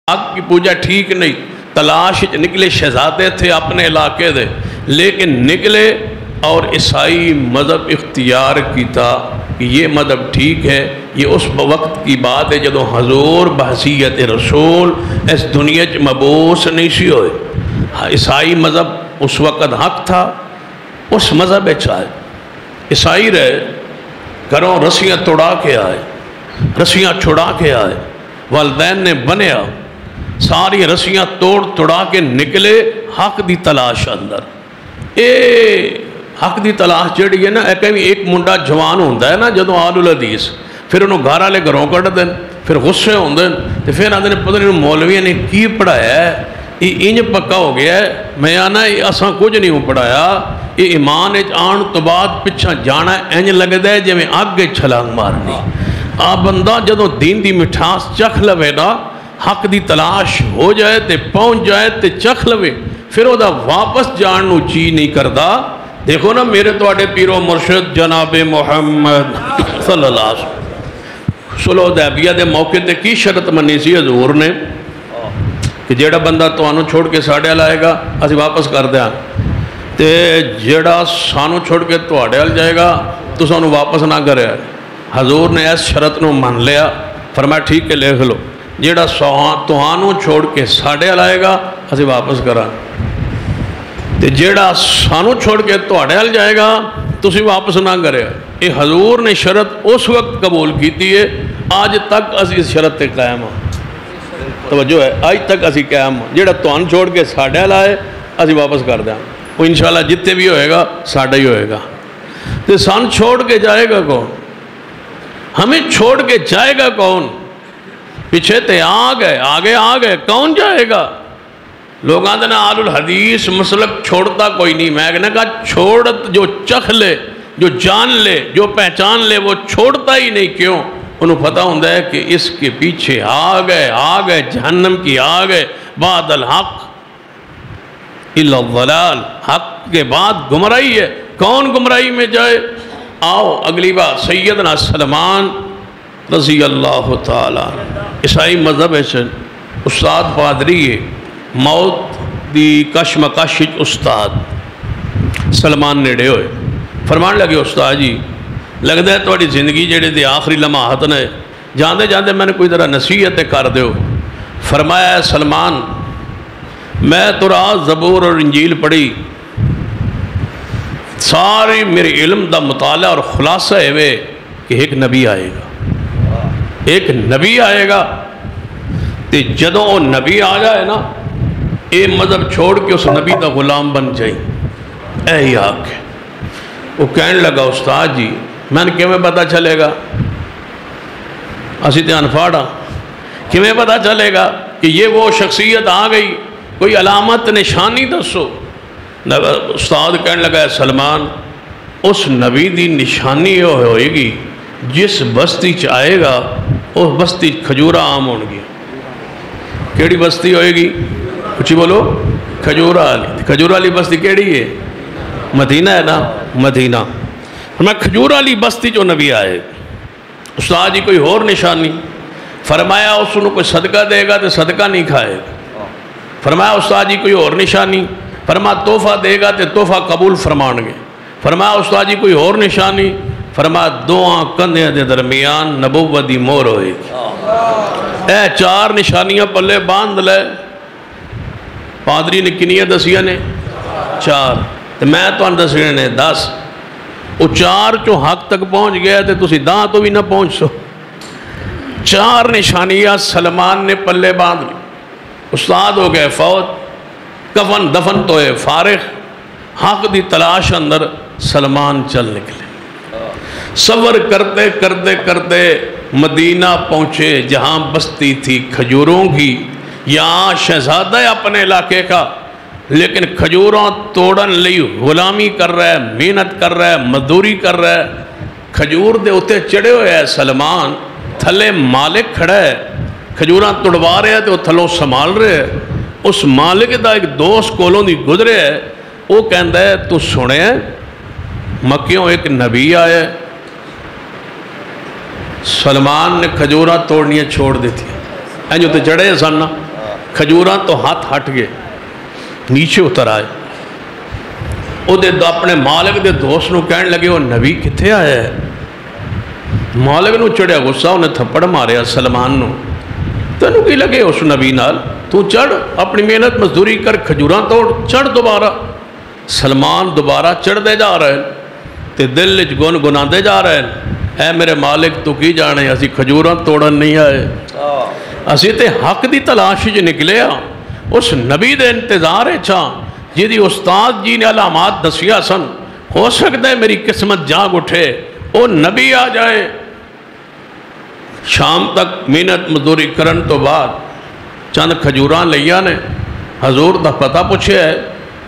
آگ کی پوجا ٹھیک نہیں. تلاش نکلے، شہزادے تھے اپنے علاقے دے، لیکن نکلے اور عیسائی مذہب اختیار کیتا کہ یہ مذہب ٹھیک ہے. یہ اس وقت کی بات ہے جدو حضور بحثیت رسول اس دنیا مبعوث نہیں سی ہوئے. عیسائی مذہب اس وقت حق تھا. اس مذہب چاہے عیسائی رہے، گھروں رسیاں توڑا کے آئے، رسیاں چھڑا کے آئے، والدین نے بنیا، ساری رسیاں توڑا کے نکلے حق دی تلاش اندر. اے حق دی تلاش جڑی ہے نا، ایک منڈا جوان ہوندہ ہے نا جدو آل الحدیث، پھر انہوں گھارا لے گھروں کٹ دیں، پھر غصے ہوندے، تو پھر آدھے نے پتہ نہیں مولویہ نے کی پڑھایا ہے، یہ انج پکا ہو گیا ہے. میں آنا اساں کچھ نہیں پڑھایا، یہ ایمان آن تو بعد پچھا جانا انج لگ دے جی میں آگے چھلانگ مارنی. آپ بندہ جدو دین دی مٹھاس چکھ لوے نا، حق دی تلاش ہو جائے تے پہنچ جائے تے چکھ لوے، پھر وہ دا واپس جاننو چی نہیں کردہ. دیکھو نا میرے توڑے پیر و مرشد جناب محمد صلی اللہ علیہ وسلم صلح حدیبیہ دے موقع تے کی شرط منی سی حضور نے کہ جیڑا بندہ تو آنو چھوڑ کے ساڑھے لائے گا اسی واپس کر دیا، تے جیڑا سانو چھوڑ کے تو آڑے آل جائے گا تو سانو واپس نہ کرے. حضور نے اس شرط نو من لیا، فرمایا ٹھیک ہے لکھ لو، جیڑا تو آنو چھوڑ کے ساڑھے لائے گا اسی واپس کرا، تے جیڑا سانو چھوڑ کے تو آڑے آل جائے گا تو اسی واپس نہ کرے. یہ حضور نے شرط اس وقت قبول کیتی ہے، آج تک اسی اس شرط تے قائم ہوں. توجہ ہے، آج تک اسی قائم ہوں. جیڑا تو آن چھوڑ کے ساڑھے لائے اسی واپس کر دیں، وہ انشاءاللہ جتنے بھی ہوئے گا ساڑھے ہی ہوئے گا. تے سان چھوڑ کے جائے گا کون؟ ہمیں چھوڑ کے جائے گا کون؟ پیچھے تے آگے کون جائے گا؟ لوگ آتے ہیں آل الحدیث مسلک چھوڑتا کوئی نہیں. میں نے کہا چھوڑت جو چکھ لے، جو جان لے، جو پہچان لے وہ چھوڑتا ہی نہیں. کیوں؟ انہوں پتہ ہوندہ ہے کہ اس کے پیچھے آگے جہنم کی آگے بعد الحق الا الضلال. حق کے بعد گمراہی ہے، کون گمراہی میں جائے؟ آؤ اگلی بات، سیدنا سلمان رضی اللہ تعالیٰ عیسائی مذہب ہے، استاد پادری ہے، موت دی کشمکش استاد سلمان نیڑے ہوئے، فرمان لگے استاد جی لگتا ہے تھوڑی زندگی جڑے دے آخری لمحات نے، جاندے جاندے میں نے کوئی ذرا نصیحت کر دیو۔ فرمایا سلمان میں تو رات زبور اور انجیل پڑھی، ساری میرے علم دا مطالعہ اور خلاصہ ہے کہ ایک نبی آئے گا، ایک نبی آئے گا، تے جدوں وہ نبی آ جائے نا اے مذہب چھوڑ کے اس نبی دا غلام بن جائیں۔ اے ہی آکے وہ کہنے لگا استاد جی میں نے کیویں پتہ چلے گا، اسی دھیان پھاڑا کیویں پتہ چلے گا کہ یہ وہ شخصیت آ گئی، کوئی علامت نشانی دسو۔ استاد کہنے لگا سلمان اس نبی دی نشانی یہ ہوئے گی جس بستی چ آئے گا اس بستی کھجورہ عام ہون گیا۔ کیڑی بستی ہوئے گی؟ کچھ بولو، کھجورہ والی۔ کھجورہ والی بستی کیڑی ہے؟ مدینہ ہے نا، مدینہ۔ میں کھجورہ والی بستی جو نبی آئے، استاد جی کوئی اور نشانی؟ فرمایا اس نے کوئی صدقہ دے گا تو صدقہ نہیں کھائے گا۔ فرمایا استاد جی کوئی اور نشانی؟ فرمایا تحفہ دے گا تو تحفہ قبول فرمان گے۔ فرمایا استاد جی کوئی اور نشانی؟ فرمایا دعا کندھے دے درمیان نبوت دی مہر ہوئے گی۔ اے چار نشانیاں پلے باندھ لے۔ پادری نے کنیاں دسیاں نے؟ چار، تو میں تو دسیاں نے 10۔ وہ چار چو حق تک پہنچ گیا تو تسی داں تو بھی نہ پہنچ سو۔ چار نشانیاں سلمان نے پلے باندھ لی۔ استاد ہو گئے فوت، کفن دفن تو ہے فارغ، حق دی تلاش اندر سلمان چل نکلے۔ سفر کرتے کرتے کرتے مدینہ پہنچے جہاں بستی تھی کھجوروں کی۔ یہاں شہزادہ اپنے علاقے کا، لیکن کھجوروں توڑن لئی غلامی کر رہا ہے، محنت کر رہا ہے، مزدوری کر رہا ہے۔ کھجور دے اتے چڑھے ہوئے ہے سلمان، تھلے مالک کھڑا ہے، کھجوراں توڑوا رہے ہیں تو تھلوں سنبھال رہے ہیں۔ اس مالک دا ایک دوست کولوں دی گزرے ہے، وہ کہندا ہے تو سنے مکیوں ایک نبی آیا۔ سلمان نے کھجوراں توڑنیاں چھوڑ دیتی، جو تے چڑھے سن نا، کھجوراں تو ہاتھ ہٹ گئے، نیچے اتر آئے۔ وہ اپنے مالک دے دوست نو کہنے لگے وہ نبی کتھے آیا ہے؟ مالک نو چڑھیا غصہ، انہیں تھپڑ ماریا سلمان نو۔ تینوں کی لگے اس نبی نال؟ تو چڑھ، اپنی محنت مزدوری کر، کھجوراں توڑ، چڑھ دوبارہ۔ سلمان دوبارہ چڑھ دے جا رہے ہیں تے دل وچ گن گنا دے جا رہے ہیں، اے میرے مالک تو کی جانے اسی کھجوراں توڑن نہیں آئے، اسی تے حق دی تلاش وچ نکلے ہاں، اس نبی دے انتظار چھا جی استاد جی نے علامات دسیا سن۔ ہو سکتا ہے میری قسمت جاگ اٹھے، وہ نبی آ جائے۔ شام تک محنت مزدوری کرن تو بعد چند کھجوراں لیا نے، حضور دا پتہ پوچھے ہے،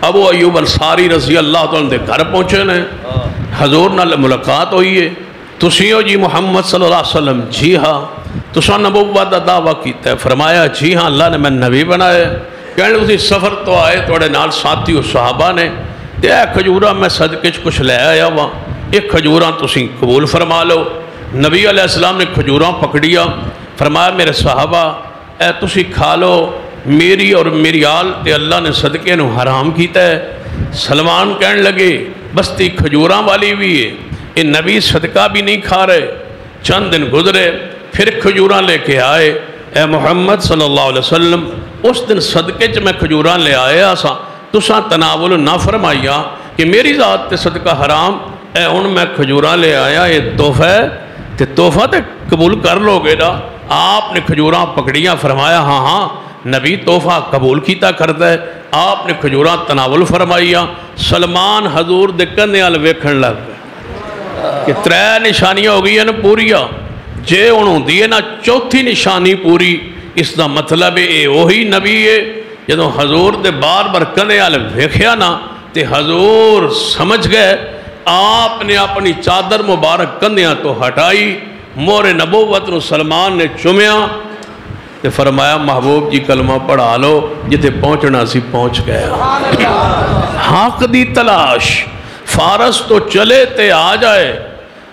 ابو ایوب انصاری رضی اللہ تعالیٰ دے گھر پہنچے نے، حضور نال ملاقات ہوئی ہے۔ تسیو جی محمد صلی اللہ علیہ وسلم؟ جی ہاں۔ تساں نبوت دا دعویٰ کیتا ہے؟ فرمایا جی ہاں، اللہ نے میں نبی بنایا۔ کہنے اسی سفر تو آئے توڑے نال ساتھی و صحابہ نے، تے اے کھجوراں میں صدقے کچھ لے آیا ہوا، ایک کھجوراں تسی قبول فرما لو۔ نبی علیہ السلام نے کھجوراں پکڑیا، فرمایا میرے صحابہ اے تسی کھا لو، میری اور میری آل تے اللہ نے صدقے نو حرام کیتا ہے۔ سلمان کہنے لگے بستی کھجوراں والی بھی ہے، یہ نبی صدقہ بھی نہیں کھا رہے۔ چند دن گزرے، پھر کھجوراں لے کے آئے۔ اے محمد صلی اللہ علیہ وسلم اس دن صدقے چ میں کھجوراں لے آیا سا، تساں تناول نہ فرمائیا کہ میری ذات تے صدقہ حرام، اے ان میں کھجوراں لے آیا، یہ تحفہ ہے، تے تحفہ تے قبول کر لو گے نا؟ آپ نے کھجوراں پکڑیاں، فرمایا ہاں ہاں نبی تحفہ قبول کیتا کرتا ہے۔ آپ نے کھجوراں تناول فرمائیا۔ سلمان حضور دے کندھے ال ویکھن لگ گئے کہ 3 نشانیاں ہو گئی ہیں نا پوریاں، جے انہوں دیئے نا چوتھی نشانی پوری، اس دا مطلب اے وہی نبی ہے۔ جدوں حضور دے بار بار کندھے ال ویکھیا نا تے حضور سمجھ گئے۔ آپ نے اپنی چادر مبارک کندھیاں تو ہٹائی، مہر نبوت نو سلمان نے چومیا، تے فرمایا محبوب جی کلمہ پڑھا لو جتے پہنچنا سی پہنچ گیا. حق دی تلاش فارس تو چلے تے آ جائے،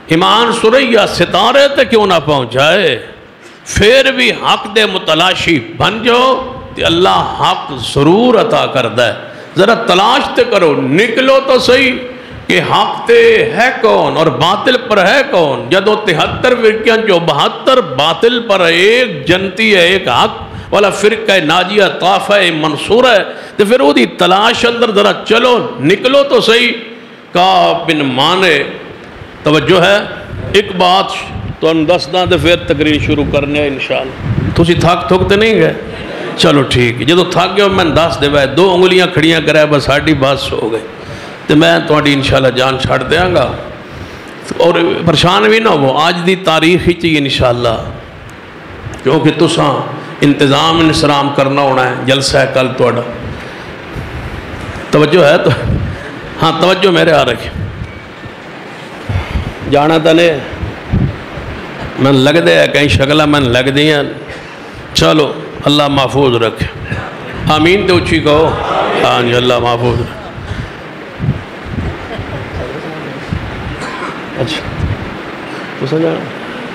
ایمان سریا ستارے تے کیوں نہ پہنچ جائے، پھر بھی حق دے متلاشی بن جاؤ تے اللہ حق ضرور عطا کردہ ہے. ذرا تلاش تے کرو، نکلو تو صحیح کہ حق تے ہے کون اور باطل پر ہے کون. جدو 73 فرقیاں جو 72 باطل پر ایک جنتی ہے ایک حق والا فرقہ ناجیہ طائفہ منصورہ ہے، تو پھر وہ دی تلاش اندر ذرا چلو نکلو تو صحیح. کعب بن مالک توجہ ہے. ایک بات تو ہم دسنا تو پھر تقریر شروع کرنے انشاءاللہ. تسی تھک تے نہیں گئے؟ چلو ٹھیک ہے. جدو تھک گئے میں دس دے بھائی 2 انگلیاں کھڑیاں کرے بس ساڑھی بس ہو گئے تو میں تھوڑی انشاءاللہ جان چھڑ دیاں گا. اور پریشان بھی نہ ہو، آج دی تاریخ ہی چاہیے انشاءاللہ، کیونکہ تساں انتظام انسرام کرنا ہونا ہے. جلسہ ہے کل توڑا توجہ ہے تو ہاں توجہ میرے آ رکھے جانا تا نے میں لگ دے ہے کہیں شکلہ میں لگ دیا. چلو اللہ محفوظ رکھے. آمین تو اچھی کہو. ہاں جی اللہ محفوظ رکھے. اچھا تو سجا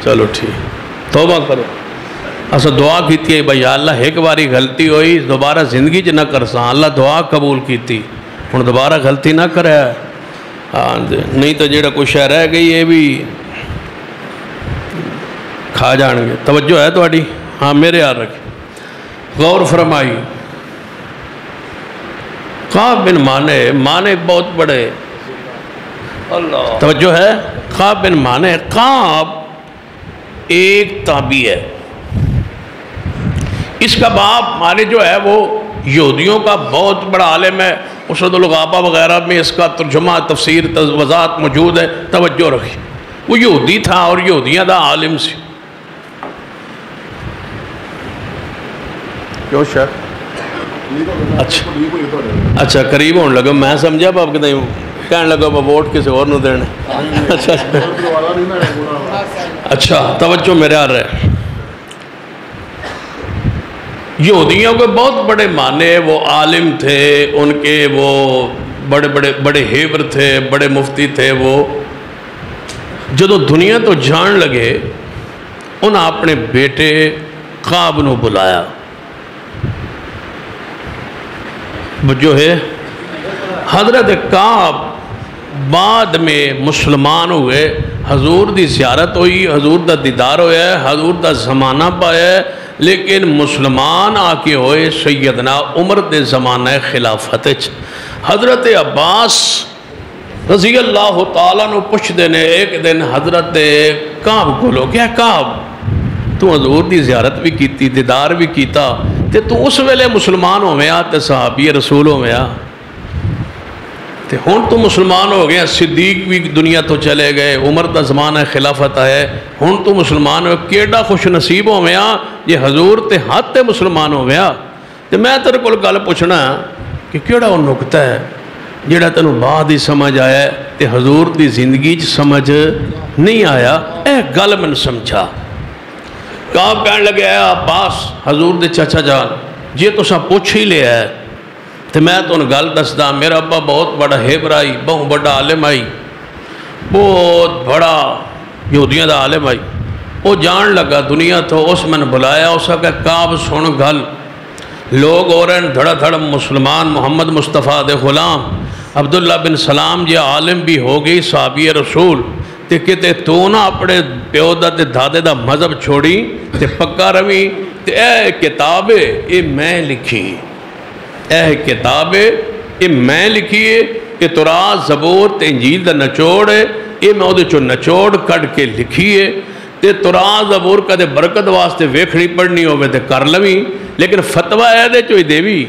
چلو ٹھیک. توبہ کرو. اسا دعا کیتی ہے بھائی اللہ ایک باری غلطی ہوئی دوبارہ زندگی چ نہ کرساں. اللہ دعا قبول کیتی ہن دوبارہ غلطی نہ کرے. ہاں نہیں تو جیڑا کچھ شے رہ گئی یہ بھی کھا جان گے. توجہ ہے تہاڈی؟ ہاں میرے یاد رکھے. غور فرمائی. کعب بن مالک بہت بڑے اللہ توجہ ہے. کعب بن مالک، کعب ایک تابعی ہے. اس کا باپ مالک جو ہے وہ یہودیوں کا بہت بڑا عالم ہے. اسرد الغابہ وغیرہ میں اس کا ترجمہ تفسیر وضاحت موجود ہے. توجہ رکھی. وہ یہودی تھا اور یہودیاں دا عالم سی. کیوں شیخ؟ اچھا قریب ہونے لگا. میں سمجھا باپ کہ نہیں کہنے لگا با ووٹ کسی اور نو دینے. اچھا توجہ میرے آ رہے. یہودیوں کے بہت بڑے معنی، وہ عالم تھے، ان کے وہ بڑے ہیبر تھے، بڑے مفتی تھے. وہ جدو دنیا تو جان لگے انہوں نے اپنے بیٹے کعب نو بلایا. جو ہے حضرت کعب بعد میں مسلمان ہوئے، حضور دی زیارت ہوئی، حضور دا دیدار ہویا ہے، حضور دا زمانہ پایا ہے، لیکن مسلمان آکے ہوئے سیدنا عمر دے زمانہ خلافت. حضرت عباس رضی اللہ تعالیٰ نو پوچھ دینے ایک دن حضرت کعب کو لو کیا کعب تو حضور دی زیارت بھی کیتی دیدار بھی کیتا تے تو اس ویلے مسلمان ہو گیا تے صحابی رسول ہو گیا تے ہون تو مسلمان ہو گیا. صدیق بھی دنیا تو چلے گئے، عمر دا زمانہ خلافت ہے، ہون تو مسلمان ہو کیڑا خوش نصیب ہو گیا یہ حضور تے ہاتھ تے مسلمان ہو گیا. تے میں تیرے کو گل پوچھنا کہ کیڑا وہ نکتہ ہے جیڑا تینوں بعد ہی سمجھ آیا ہے تے حضور دی زندگی سمجھ نہیں آیا. اے گل من سمجھا. کعب کہنے لگے اے عباس حضور دے چچا جان جی تو سا پوچھ ہی لیا ہے تو میں تو ان گل دسدا. میرا ابا بہت بڑا ہیبر آئی، بہت بڑا عالم آئی، بہت بڑا یہودیاں دا عالم آئی. وہ جان لگا دنیا تو اس میں نے بلایا. اس کا کعب سن گل لوگ اور دھڑا دھڑ مسلمان محمد مصطفیٰ دے غلام عبداللہ بن سلام جی عالم بھی ہو گئی صحابی رسول تے کہتے تو نہ اپنے پیو دا تے دادے دا مذہب چھوڑی تے پکا روی تے اے کتاب اے میں لکھی، اے کتاب اے میں لکھی ہے کہ تورات زبور تے انجیل دا نچوڑ ہے اے میں دے چو نچوڑ کٹ کے لکھی ہے تے تورات زبور کا دے برکت واسطے ویکھنی پڑھنی ہوئے تے کر لوی لیکن فتوہ اے دے چو دیوی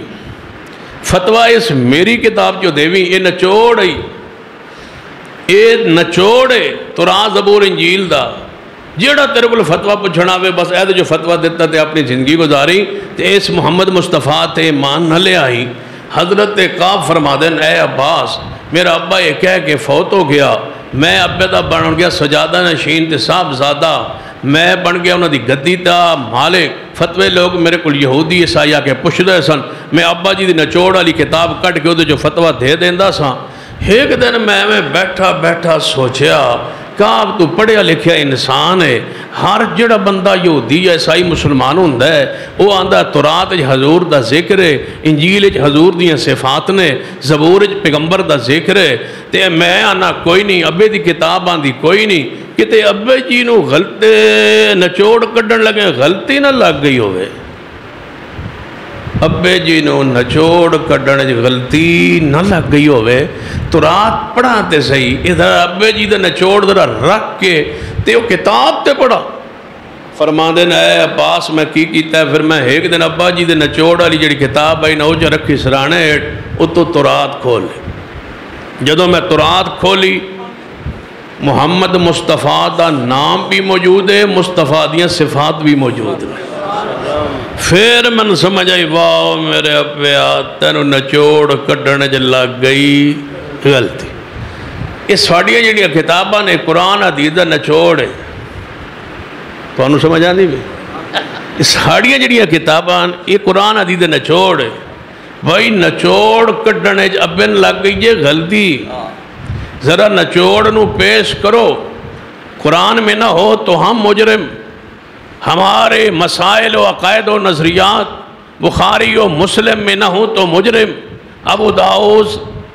فتوہ اس میری کتاب جو دیوی اے نچوڑ ہے اے نچوڑے تورات زبور انجیل دا جیڑا تیرے کو فتوہ پچھنا ہوئے بس اے دے جو فتوہ دیتا تے اپنی زندگی گزاری تے اس محمد مصطفیٰ تے ایمان نہ لے آئی. حضرت کعب فرما دین اے عباس میرا ابا یہ کہہ کہ فوت ہو گیا، میں ابے دا بن گیا سجادہ نشین تے صاحب زادہ، میں بن گیا انہوں دی گدی دا مالک فتوے لوگ میرے کو یہودی عیسائی آ کے پوچھدے سن میں ابا جی دی نچوڑ والی کتاب کٹ کے جو فتویٰ دے دیندا سا ایک دن میں بیٹھا سوچیا کعب تو پڑھیا لکھیا انسان ہے ہر جڑا بندہ یہودی یا عیسائی مسلمان ہوندا ہے وہ آندا تورات وچ حضور دا ذکر ہے انجیل وچ حضور دیاں صفات نے زبور وچ پیغمبر دا ذکر ہے تے میں آنا کوئی نہیں ابے دی کتاب آندی کوئی نہیں کتے ابے جی نو غلطے نچوڑ کڈن لگے غلطی نہ لگ گئی ہوئے ابے جی نو نچوڑ کڈن غلطی نہ لگ گئی ہوئے تو رات پڑھا تے صحیح ادھر ابے جی دے نچوڑ ذرا رکھ کے تے وہ کتاب تے پڑھا فرما دے اے عباس میں کی کیتا ہے پھر میں ایک دن ابا جی دے نچوڑ والی جڑی کتاب آئی نہ جو رکھی سرانے اتو تورات کھول لی جدوں میں تورات کھولی محمد مصطفیٰ دا نام بھی موجود ہے مصطفیٰ دیاں صفات بھی موجود ہیں پھر من سمجھ آئی واہ میرے ابیا تینو نچوڑ کڈن لگ گئی غلطی یہ ساڑیاں جڑیاں کتاباں نے قرآن حدیث دا نچوڑ ہے تو انہوں سمجھ آندی بھی یہ ساڑیاں جڑیاں کتاباں یہ قرآن حدیث دا نچوڑ ہے بھائی نچوڑ کڈن ابن لگ گئی یہ غلطی ذرا نچوڑ نو پیش کرو قرآن میں نہ ہو تو ہم مجرم ہمارے مسائل و عقائد و نظریات بخاری و مسلم میں نہ ہوں تو مجرم ابو داؤد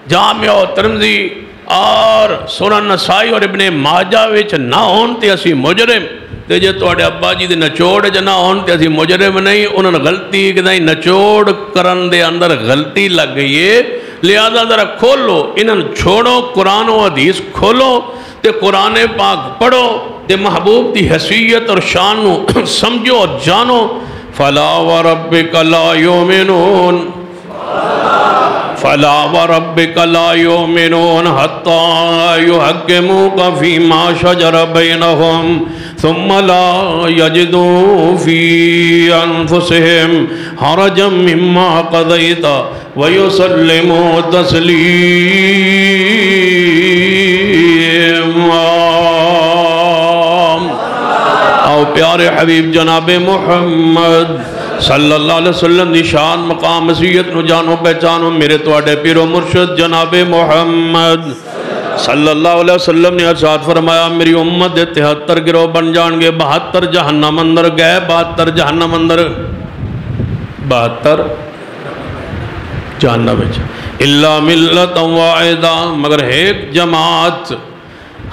جامع و ترمذی اور سنن نسائی اور ابن ماجہ وچ نہ ہون تے اسی مجرم تے جے تواڈے ابا جی دے نچوڑ ج نہ ہون تے اسی مجرم نہیں انہوں نے غلطی کہ نہیں نچوڑ کرن دے اندر غلطی لگ گئی ہے لہذا ذرا کھولو انہوں چھوڑو قرآن و حدیث کھولو تے قرآن پاک پڑھو تے محبوب دی حیثیت اور شانو سمجھو اور جانو فلا وربک لا یؤمنون فلا وربک لا یؤمنون حتی یحکموک فیما شجر بینہم ثم لا یجدوا فی انفسہم حرجا مما قضیت ویسلموا تسلیما پیارے حبیب جناب محمد صلی اللہ علیہ وسلم دی شان مقام مسیحیت نو جانو پہچانو میرے تواڈے پیر و مرشد جناب محمد صلی اللہ علیہ وسلم نے ارشاد فرمایا میری امت دے 73 گروہ بن جان گے 72 جہنم اندر گئے 72 جہنم اندر 72 جہنم وچ الا ملت واحدہ مگر ایک جماعت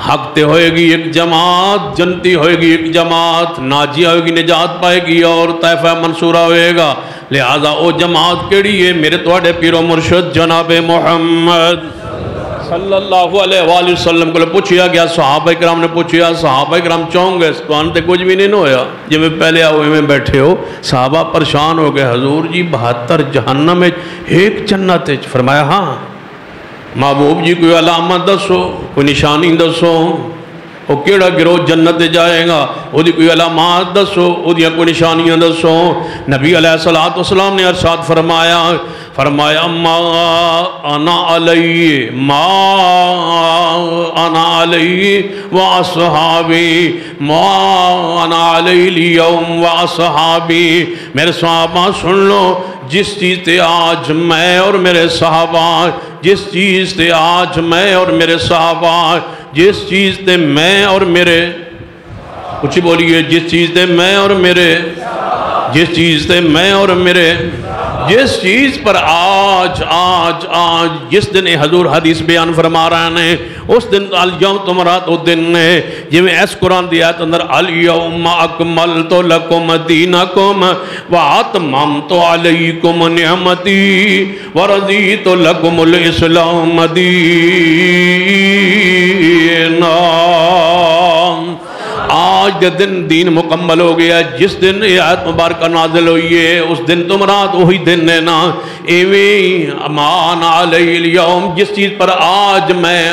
حق تے ہوئے گی ایک جماعت جنتی ہوئے گی ایک جماعت ناجیہ ہوئے گی نجات پائے گی اور طائفہ منصورہ ہوئے گا لہذا او جماعت کیڑی ہے میرے تواڈے پیر و مرشد جناب محمد صلی اللہ علیہ وآلہ وسلم کو پوچھیا گیا صحابہ کرام نے پوچھیا صحابہ کرام چاہوں گے سبحان تے کچھ بھی نہیں ہویا جب میں پہلے آوے میں بیٹھے ہو صحابہ پریشان ہو گئے حضور جی 72 جہنم میں ایک جنت ہے فرمایا ہاں محبوب جی کوئی علامت دسو کوئی نشانی دسو وہ کیڑا گروہ جنت جائے گا وہ دی کوئی علامات دسو وہ دیا کوئی نشانیاں دسو نبی علیہ السلام نے ارشاد فرمایا ما انا علی و اصحابی ما انا علی اليوم و اصحابی میرے صحابہ سن لو جس چیز تے آج میں اور میرے صحابہ جس چیز تے آج میں اور میرے صحابہ جس چیز تے میں اور میرے کچھ بولیے جس چیز تے میں اور میرے جس چیز تے میں اور میرے جس چیز پر آج جس دن حضور حدیث بیان فرما رہے ہیں اس دن الیوم تمرات اس دن ہے جی میں اس قرآن دی آیت اندر الیوم اکملت لکم دینکم واتممت علیکم نعمتی ورضیت لکم الاسلام دینا آج دن دین مکمل ہو گیا جس دن یہ آیت مبارکہ نازل ہوئی ہے اس دن تم رات وہی دن ہے نا ایویں امان علی اليوم جس چیز پر آج میں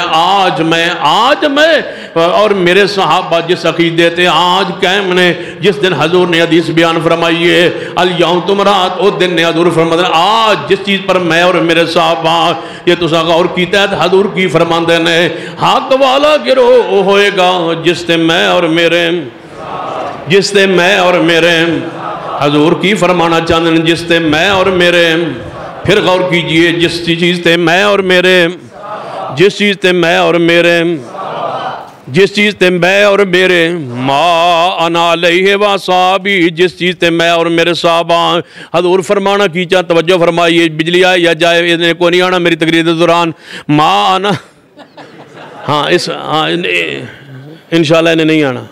اور میرے صحابہ جس عقیدے تھے آج قائم نے جس دن حضور نے حدیث بیان فرمائی ہے الیوم تم رات اس دن نے حضور فرمایا آج جس چیز پر میں اور میرے صحابہ یہ تو غور کیتا ہے حضور کی فرماندے نے حق والا گروہ ہوئے گا جس سے میں اور میرے جس تے میں اور میرے حضور کی فرمانا چاہتے ہیں جس تے میں اور میرے پھر غور کیجئے جس چیز تے میں اور میرے جس چیز تے میں اور میرے جس چیز تے میں اور میرے ما انا علیہ واصحابی جس چیز تے میں اور میرے صحابہ حضور فرمانا کی چاہ توجہ فرمائیے بجلی آئے یا جائے ادھنے کو نہیں آنا میری تقریر دوران ما انا ہاں انشاءاللہ انہیں نہیں آنا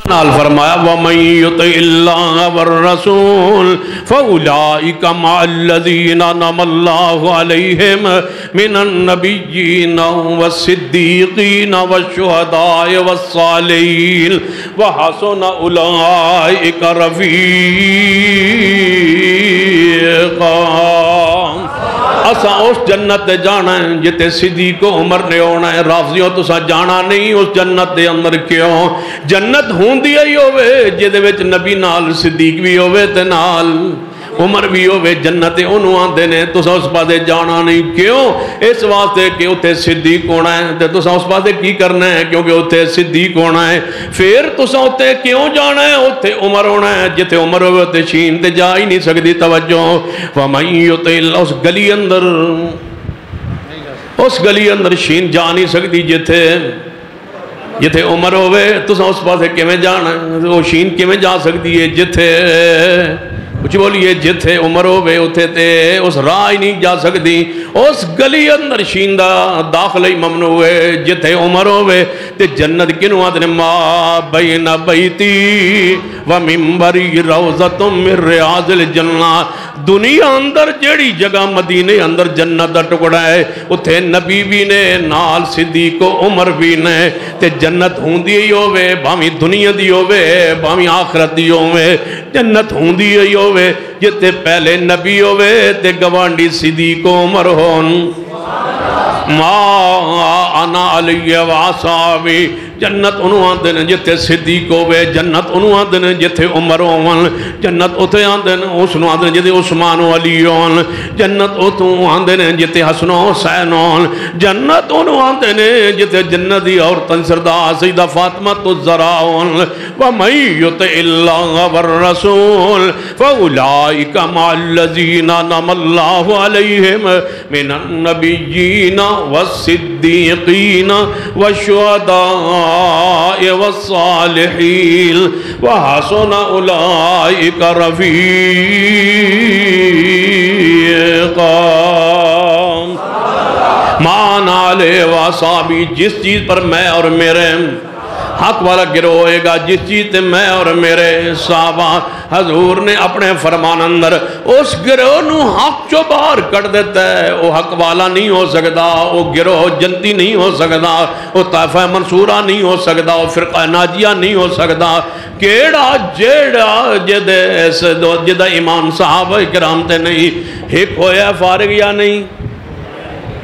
نال فرمایا وَمَن يُطِعِ اللَّهَ وَالرَّسُولَ فَأُولَئِكَ مَعَ الَّذِينَ أَنْعَمَ اللَّهُ عَلَيْهِمْ مِنَ النَّبِيِّينَ وَالصِّدِّيقِينَ وَالشُّهَدَاءِ وَالصَّالِحِينَ وَحَسُنَ أُولَئِكَ رَفِيقًا اسا اس جنت دے جانا ہے جتے صدیق و عمر نے ہونا ہے رافضیوں تو سا جانا نہیں اس جنت دے اندر کیوں جنت ہوندی ہے ہوئے جدے وچ نبی نال صدیق بھی ہوئے تے نال عمر بھی ہوئے جنت انہوں آندے نے تو سا اس پاسے جانا نہیں کیوں اس واسطے کہ اتھے صدیق ہونا ہے تو سا اس پاسے کی کرنا ہے کیونکہ اتھے صدیق ہونا ہے پھر تو سا اتھے کیوں جانا ہے اتھے عمر ہونا ہے جتے عمر ہوئے اتھے شین تے جا ہی نہیں سکتی توجہ وَمَن يُطِعِ اللَّهَ اس گلی اندر شین جا نہیں سکتی جتے عمر ہوئے تو سا اس پاسے کیویں جانا ہے وہ شین کیویں جا سکتی ہے جتے کچھ بولیے جتھے عمر ہوئے اتھے تے اس راہ ہی نہیں جا سکتی اس گلی اندر شیندہ داخل ہی ممنوع ہوئے جتھے عمر ہوئے تے جنت کنو آدھنے ما بین بیتی و منبری روزتم من ریاض الجنہ دنیا اندر جیڑی جگہ مدینے اندر جنت دا ٹکڑا ہے اتھے نبی بھی نے نال صدیق و عمر بھی نے تے جنت ہوندی ہی ہوئے بامی دنیا دی ہوئے بامی آخرت دی ہوئے جنت ہوندی ہی ہوئے جتے پہلے نبی ہوئے تے گوانڈی صدیق و عمر ہون ما انا علیہ واصحابی جنت انہوں آندے نے جتے صدیق ہوئے جنت انہوں آندے نے جتے عمر ہون جنت اتھے آندے نے اسنوں آندے نے جتے عثمان و علی ہون جنت اتھوں آندے نے جتے حسن و حسین ہون جنت انہوں آندے نے جتے جنتی عورتن سردہ سیدہ فاطمہ الزہرا ہون وَمَن يُطِعِ اللَّهَ وَالرَّسُولَ فَأُولَئِكَ مَعَ الَّذِينَ أَنْعَمَ اللَّهُ عَلَيْهِمْ مِنَ النَّبِيِّينَ وَالصِّدِّيقِينَ وَالشُّهَدَاءِ وَالصَّالِحِينَ وَحَسُنَ أُولَئِكَ رَفِيقًا مانا لے واسابی جس چیز پر میں اور میرے حق والا گروہ ہوئے گا جس چیز تے میں اور میرے صحابہ حضور نے اپنے فرمان اندر اس گروہ نو حق چو باہر کر دیتا ہے وہ حق والا نہیں ہو سکتا وہ گروہ جنتی نہیں ہو سکتا وہ طائفہ منصورہ نہیں ہو سکتا وہ فرقہ ناجیہ نہیں ہو سکتا کیڑا جیڑا جدہ ایمان صحابہ کرام تے نہیں ایک ہویا فارغ یا نہیں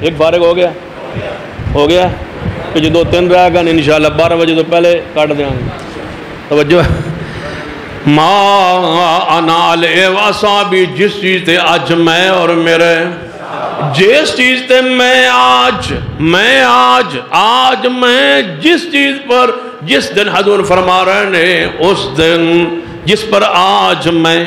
ایک فارغ ہو گیا کہ جو 2-3 رہ گا انشاءاللہ 12 بجے تو پہلے کاٹ دیں توجہ ما انا علیہ واصحابی جس چیز تے آج میں اور میرے جس چیز تے میں جس چیز پر جس دن حضور فرما رہے ہیں اس دن جس پر آج میں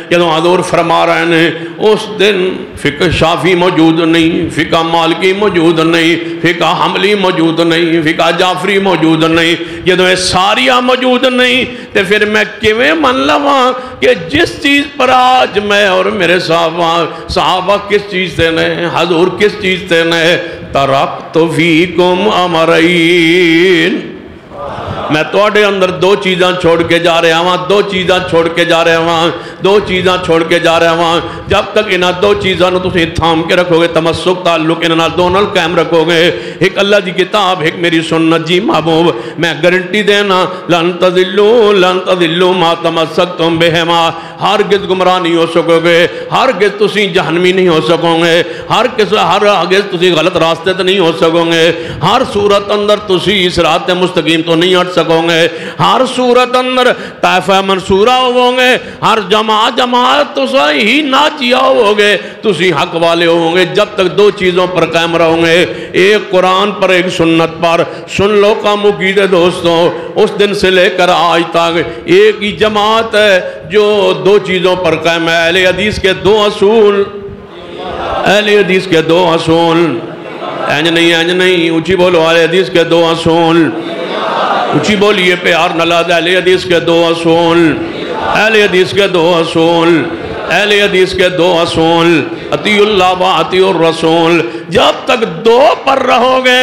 جدو حضور فرما رہے ہیں اس دن فقہ شافی موجود نہیں، فقہ مالکی موجود نہیں، فقہ حنبلی موجود نہیں، فقہ جعفری موجود نہیں، جدو یہ ساریاں موجود نہیں تو پھر میں کیویں من لواں کہ جس چیز پر آج میں اور میرے صحابہ کس چیز سے نے، حضور کس چیز سے نے، ترکت فیکم امرین، میں توڑے اندر دو چیزاں چھوڑ کے جا رہے ہاں، دو چیزاں چھوڑ کے جا رہے ہاں، دو چیزاں چھوڑ کے جا رہے ہاں۔ جب تک انہاں دو چیزاں نو تسی تھام کے رکھو گے، تمسک تعلق انہاں دونوں قائم رکھو گے، ایک اللہ دی کتاب، ایک میری سنت جی محبوب، میں گارنٹی دینا لن تضلوا ما تمسکتم بہما، ہرگز گمراہ نہیں ہو سکو گے، ہرگز تسی جہنمی نہیں ہو سکو گے، ہرگز تسی غلط راستے تے نہیں ہو سکو گے، ہر صورت اندر تسی صراط مستقیم تو نہیں ہٹ سکو گے، ہر صورت اندر طائفہ منصورہ ہو گے، ہر جماعت تو ہی ناچیا ہو گے، تسی حق والے ہو گے جب تک دو چیزوں پر قائم رہو گے، ایک قرآن پر ایک سنت پر۔ سن لو کام مقیدے دوستوں، اس دن سے لے کر آج تک ایک ہی جماعت ہے جو دو چیزوں پر قائم ہے، اہل حدیث کے دو اصول، اہل حدیث کے دو اصول، اینج نہیں اونچی بولو، اہل حدیث کے دو اصول، اونچی بولیے پیار نہ دے، اہل حدیث کے دو اصول، اہل حدیث کے دو اصول، اہل حدیث کے دو اصول، اطیع اللہ و اطیع الرسول۔ جب تک دو پر رہو گے،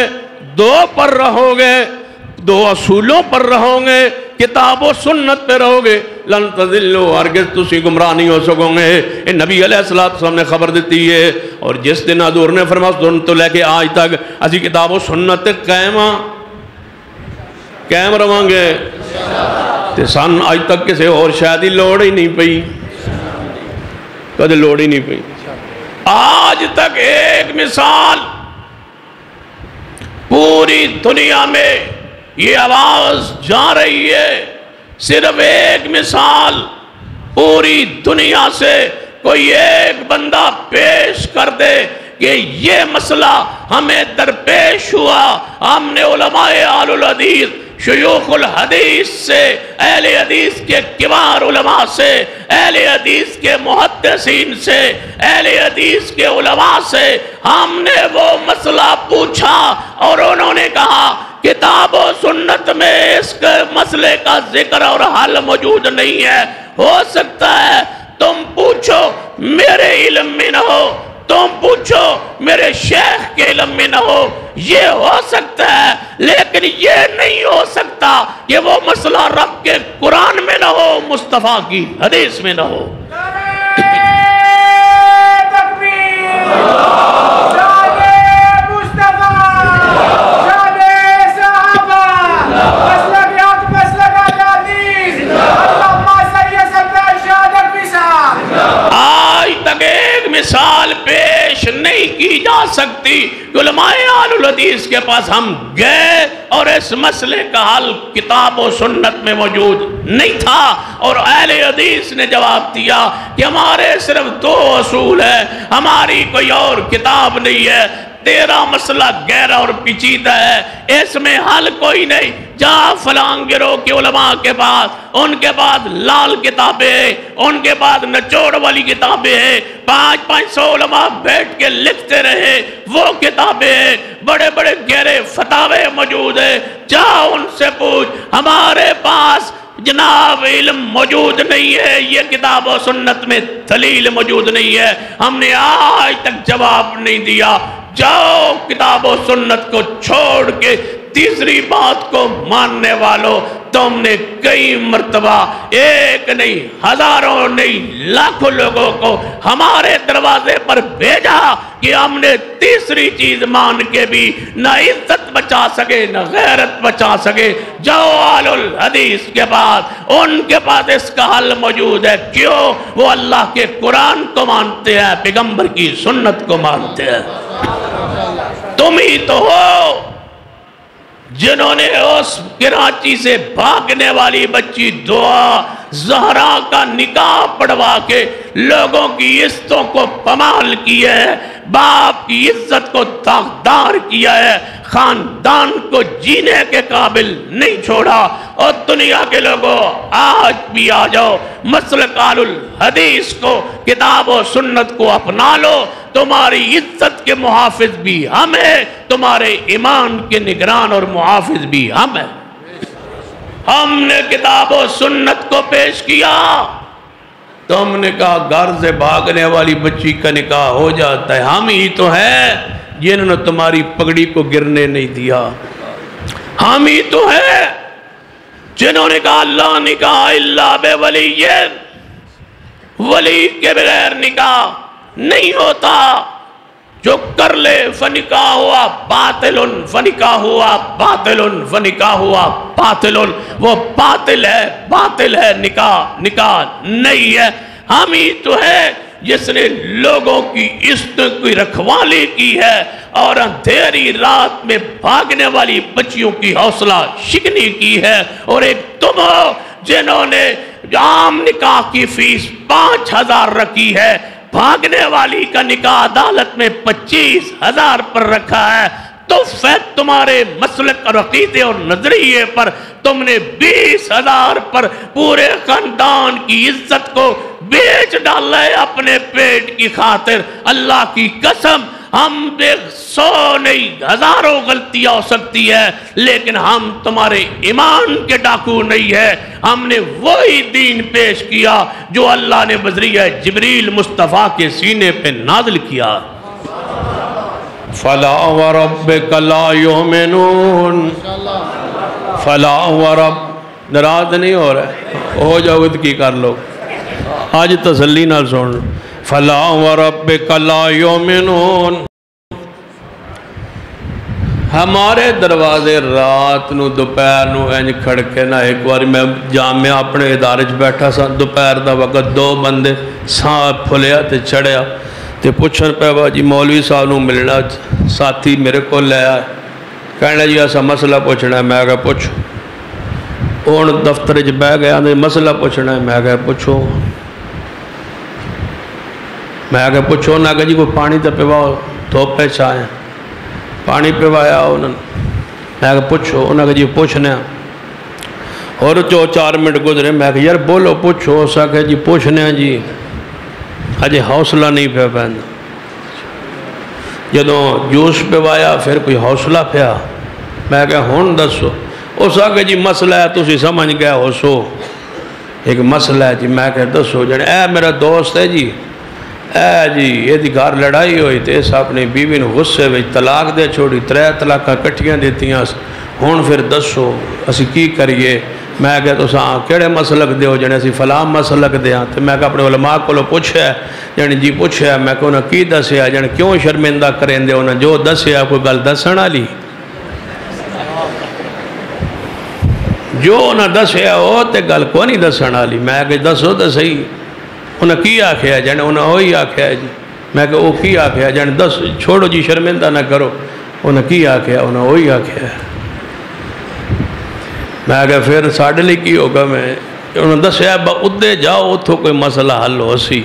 دو اصولوں پر رہو گے، کتاب و سنت پہ رہو گے، لن تضلوا، ہرگز تسی گمراہ نہیں ہو سکو گے۔ یہ نبی علیہ السلام نے خبر دیتی ہے، اور جس دن حضور نے فرمایا اس دن تو لے کے آج تک اسی کتاب و سنت قائم رہاں گے، تے سن آج تک کسے اور شاید ہی لوڑ ہی نہیں پئی، کدے لوڑ ہی نہیں پئی۔ آج تک ایک مثال پوری دنیا میں یہ آواز جا رہی ہے، صرف ایک مثال پوری دنیا سے کوئی ایک بندہ پیش کر دے کہ یہ مسئلہ ہمیں درپیش ہوا، ہم نے علماء اہل الحدیث، شیوخ الحدیث سے، اہل حدیث کے کبار علماء سے، اہل حدیث کے محدثین سے، اہل حدیث کے علماء سے ہم نے وہ مسئلہ پوچھا اور انہوں نے کہا کتاب و سنت میں اس مسئلے کا ذکر اور حل موجود نہیں ہے۔ ہو سکتا ہے تم پوچھو میرے علم میں نہ ہو، تم پوچھو میرے شیخ کے علم میں نہ ہو، یہ ہو سکتا ہے، لیکن یہ نہیں ہو سکتا کہ وہ مسئلہ رب کے قرآن میں نہ ہو، مصطفیٰ کی حدیث میں نہ ہو۔ مثال پیش نہیں کی جا سکتی، علماء اہل الحدیث کے پاس ہم گئے اور اس مسئلے کا حل کتاب و سنت میں موجود نہیں تھا، اور اہل حدیث نے جواب دیا کہ ہمارے صرف دو اصول ہیں، ہماری کوئی اور کتاب نہیں ہے، تیرا مسئلہ گہرا اور پیچیدہ ہے، اس میں حل کوئی نہیں، جا فلاں گروہ کے علماء کے پاس، ان کے بعد لال کتابیں ہیں، ان کے بعد نچوڑ والی کتابیں ہیں، 500 علماء بیٹھ کے لکھتے رہے وہ کتابیں ہیں، بڑے بڑے گہرے فتاوے موجود ہیں، جا ان سے پوچھ، ہمارے پاس جناب علم موجود نہیں ہے، یہ کتاب و سنت میں دلیل موجود نہیں ہے، ہم نے آج تک جواب نہیں دیا۔ جاؤ کتاب و سنت کو چھوڑ کے تیسری بات کو ماننے والوں، تم نے کئی مرتبہ ایک نہیں، ہزاروں نہیں، لاکھوں لوگوں کو ہمارے دروازے پر بھیجا کہ ہم نے تیسری چیز مان کے بھی نہ عزت بچا سکے نہ غیرت بچا سکے۔ جاؤ اہل الحدیث کے بعد، ان کے پاس اس کا حل موجود ہے، کیوں؟ وہ اللہ کے قرآن کو مانتے ہیں، پیغمبر کی سنت کو مانتے ہیں۔ تم ہی تو ہو جنہوں نے اس کراچی سے بھاگنے والی بچی دعا زہرا کا نکاح پڑھوا کے لوگوں کی عزتوں کو پامال کیا ہے، باپ کی عزت کو داغدار کیا ہے، خاندان کو جینے کے قابل نہیں چھوڑا۔ اور دنیا کے لوگوں آج بھی آ جاؤ، مسلک اہل الحدیث کو، کتاب و سنت کو اپنا لو، تمہاری عزت کے محافظ بھی ہم ہیں، تمہارے ایمان کے نگران اور محافظ بھی ہم ہیں۔ ہم نے کتاب و سنت کو پیش کیا تو ہم نے کہا گھر سے بھاگنے والی بچی کا نکاح ہو جاتا ہے، ہم ہی تو ہیں جنہوں نے تمہاری پگڑی کو گرنے نہیں دیا، ہم ہی تو ہیں جنہوں نے کہا لا نکاح الا بولی، ولی کے بغیر نکاح نہیں ہوتا، جو کر لے فنکاح ہوا باطل، فنکاح ہوا باطل، فنکاح ہوا باطل، وہ باطل ہے، نکاح نہیں ہے۔ ہم ہی تو ہے جس نے لوگوں کی عزت کی رکھوالی کی ہے اور اندھیری رات میں بھاگنے والی بچیوں کی حوصلہ شکنی کی ہے، اور ایک تم ہو جنہوں نے عام نکاح کی فیس 5,000 رکھی ہے، بھاگنے والی کا نکاح عدالت میں 25,000 پر رکھا ہے۔ تو فیض تمہارے مسلک اور عقیدے اور نظریے پر تم نے 20,000 پر پورے خاندان کی عزت کو بیچ ڈالا ہے اپنے پیٹ کی خاطر۔ اللہ کی قسم ہم بے 100 نہیں 1000 غلطیاں ہو سکتی ہے، لیکن ہم تمہارے ایمان کے ڈاکو نہیں ہے۔ ہم نے وہی دین پیش کیا جو اللہ نے بذریعہ جبریل مصطفیٰ کے سینے پہ نازل کیا۔ فلا وربک لا یؤمنون، فلا ورب، ناراض نہیں ہو رہے، ہو جاؤ کی کر لو، آج تسلی نہ سن۔ فلا وربک لا یؤمنون، ہمارے دروازے رات نو دوپہر نو انج کھڑکے نہ۔ ایک بار میں جامعہ اپنے ادارے بیٹھا سا، دوپہر دا وقت 2 بندے ساں پھلیا تے چڑھیا تے پوچھن پہ جی مولوی صاحب نو ملنا، ساتھی میرے کو لے آئے، کہنے جی ایسا مسئلہ پوچھنا ہے، میں کہا پوچھو۔ اون دفتر جی بہ گیا، مسئلہ پوچھنا ہے، میں کہا پوچھو، میں کہا پوچھو، نہ کہا جی کوئی پانی تے پیواؤ، دھوپے چاہیں، پانی پیوایا انہوں نے، میں کہا پوچھو، انہوں نے کہا جی پوچھنے ہیں، اور 4 منٹ گزرے، میں کہا یار بولو پوچھو، اسا کہا جی پوچھنے ہیں جی، اجے حوصلہ نہیں پہ پہندا۔ جدوں جوش پیوایا پھر کوئی حوصلہ پیا، میں کہا ہون دسو، اسا کہا جی مسئلہ ہے تسی سمجھ گیا ہو سو، ایک مسئلہ ہے جی، میں کہا دسو جانے، اے میرا دوست ہے جی، اے جی یہ دی گھر لڑائی ہوئی تے اس اپنی بیوی نے غصے میں طلاق دے چھوڑی، 3 طلاقاں کٹھیاں دیتی ہیں، ہون پھر دسو اسی کی کریے؟ میں کہا تو ساں کیڑے مسلک دے ہو جانے، اسی فلاں مسلک دے ہاں، تو میں کہا اپنے علماء کو لو پوچھا ہے، جانے جی پوچھا ہے، میں کہا انہوں کی دسیا، جانے کیوں شرمندہ کریں دے، انہوں جو دسیا کوئی گل دسنا لی، جو انہوں دسیا ہو تے گل کو نہیں دسنا لی۔ میں کہا دسو تو صحیح، انہیں کی آکھیا ہے، جانے انہیں وہی آکھیا ہے جی، میں کہا وہ کی آکھیا ہے، جانے دس چھوڑو جی شرمندہ نہ کرو، انہیں کی آکھیا ہے، انہیں وہی آکھیا ہے۔ میں کہا پھر ساڑھے لئے کی ہوگا، میں انہوں دسیا با ادھے جاؤ اتھو کوئی مسئلہ حل ہو سی۔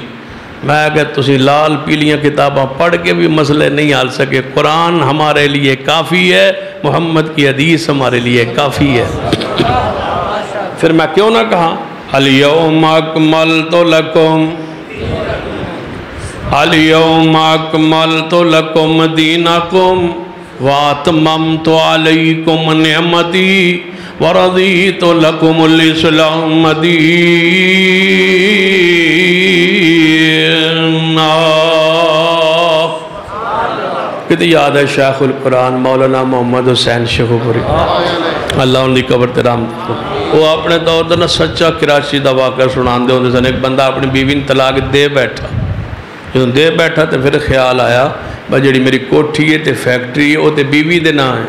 میں کہا تسی لال پیلیاں کتاباں پڑھ کے بھی مسئلے نہیں حل سکے، قرآن ہمارے لیے کافی ہے، محمد کی حدیث ہمارے لیے کافی ہے۔ پھر میں کیوں نہ کہا اليوم اکملت لکم، اليوم اکملت لکم دینکم واتممت علیکم نعمتی ورضیت لکم الاسلام دین۔ کتنی یاد ہے شیخ القرآن مولانا محمد حسین شیخوپوری، اللہ ان کی قبر تے رحمت کرے۔ وہ اپنے دور دا سچا کراچی دا واقعہ سنان دے ہوندے سن، ایک بندہ اپنی بیوی نے طلاق دے بیٹھا، جدوں دے بیٹھا تے پھر خیال آیا بھائی جڑی میری کوٹھی ہے تے فیکٹری ہے وہ تے بیوی دے نہ ہے،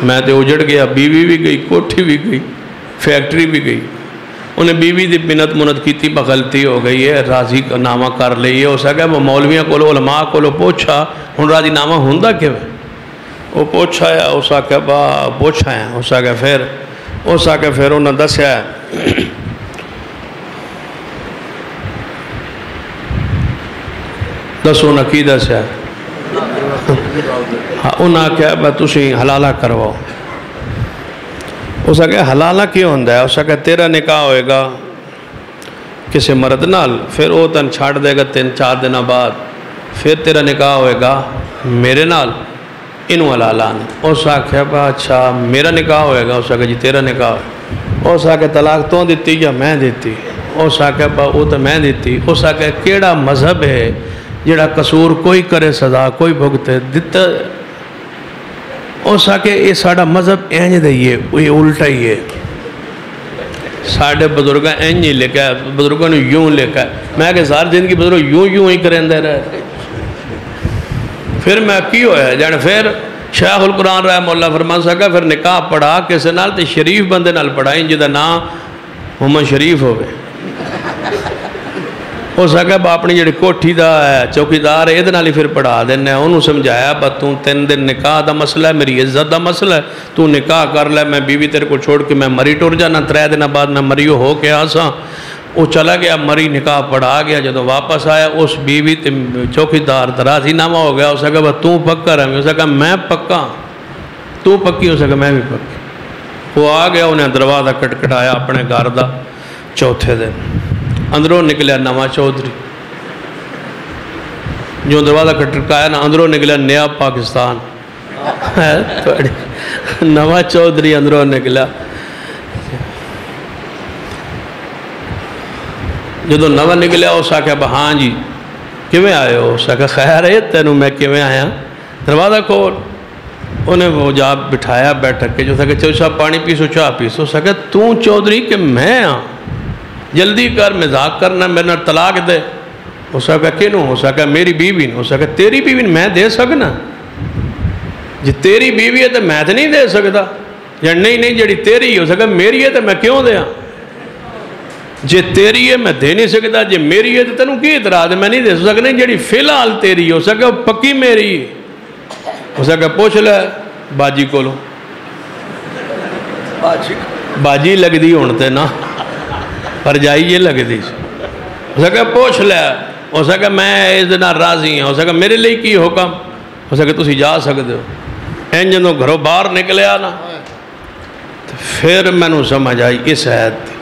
میں تے اجڑ گیا، بیوی بھی گئی، کوٹھی بھی گئی، فیکٹری بھی گئی۔ انہیں بیوی دی منت منت کیتی بغلطی ہو گئی ہے، راضی نامہ کر لئی ہے، اسا کہ وہ مولویاں کو علماء کو پوچھا ہن راضی نامہ ہوندہ کہ وہ پوچھا ہے، اسا کہ با پوچھا ہے، اسا کہ پھر انہوں دسیا ہے دسو نہ کی دسیا؟ ہاں انہاں آکھیا بھائی تسی حلالہ کرواؤ۔ اس آکھیا حلالہ کیوں ہوندہ ہے؟ اس آکھیا تیرا نکاح ہوئے گا کسی مرد نال، پھر وہ تن چھاڑ دے گا 3-4 دن بعد، پھر تیرا نکاح ہوئے گا میرے نال، انہوں حلالہ نے۔ اس آکھیا بھائی اچھا میرا نکاح ہوئے گا؟ اس آکھیا جی تیرا نکاح ہوئے۔ اس آکھیا طلاق تو دیتی یا میں دیتی؟ اس آکھیا بھائی وہ تو میں دیتی۔ اس آکھیا کیڑا مذہب ہے جڑا قصور کوئی کرے سزا کوئی بھگتے دیتا؟ اس آکھیا یہ ساڑھا مذہب اینج دئیے، یہ الٹا ہی ہے، ساڑھے بزرگاں اینج ہی لکھا ہے، بزرگاں نے یوں لکھا ہے۔ میں کہ ساری زندگی بزرگ یوں ہی کریں دے رہے۔ پھر میں کی ہویا جانے پھر شیخ القرآن رحمہ اللہ فرمان سکا پھر نکاح پڑھا کسے نال تے شریف بندے نال پڑھائیں جدہ نام محمد شریف ہوئے۔ ہو سکا با اپنی جڑی کوٹھی دا ہے چوکیدار ہے ادھے نالی پھر پڑھا دینے انہوں سمجھایا با تو 3 دن نکاح دا مسئلہ ہے، میری عزت دا مسئلہ ہے، تو نکاح کر لے، میں بیوی تیرے کو چھوڑ کے میں مری ٹور جانا، 3 دن بعد میں مریو ہو کے آساں۔ وہ چلا گیا مری نکاح پڑھا گیا، جدو واپس آیا اس بیوی چوکیدار راضی نامہ ہو گیا۔ اس کہا تو پکا رہے ہیں؟ اس کہا میں پکا، تو پکی؟ اس کہا میں بھی پکی۔ وہ آ گیا انہیں دروازہ کٹکٹایا اپنے گھر دا چوتھے دن، اندروں نکلیا نواں چودھری، جو دروازہ کٹکٹایا نا اندروں نکلیا نیا پاکستان، نواں چودھری اندروں نکلا۔ جدو نواں نکلیا اس آکھیا ہاں جی کیویں آئے ہو؟ اس آکھیا خیر ہے تینوں میں کیویں آیا؟ دروازہ کھول۔ انہیں وہ جا بٹھایا بیٹھک کے، جو تھا کہ چوشا پانی پیسو چاہ پیسو۔ اس آکھیا تو چودھری کہ میں ہاں، جلدی کر مذاق کرنا میرے نال طلاق دے۔ اس آکھیا کینوں؟ اس آکھیا میری بیوی نے۔ اس آکھیا تیری بیوی نے میں دے سکنا؟ جی تیری بیوی ہے تو میں تو نہیں دے سکتا، یا نہیں جڑی تیری ہے۔ اس آکھیا میری ہے تو میں کیوں دیا؟ جی تیری ہے میں دے نہیں سکتا، جی میری ہے تو تینوں کی اعتراض ہے میں نہیں دے سکتا؟ نہیں جڑی فی الحال تیری ہے۔ اس آکھیا پکی میری ہے۔ اس آکھیا پوچھ لے باجی کو لو، باجی لگ دی ہونتے نا پر جائیے لگ دی۔ اس آکھیا پوچھ لے۔ اس آکھیا میں اس دن راضی ہوں۔ اس آکھیا میرے لئے کی حکم؟ اس آکھیا تُسی جا سکتے ہو۔ این جنوں گھروں باہر نکلیا نا پھر میں نو سمجھ آئی اس آیت تھی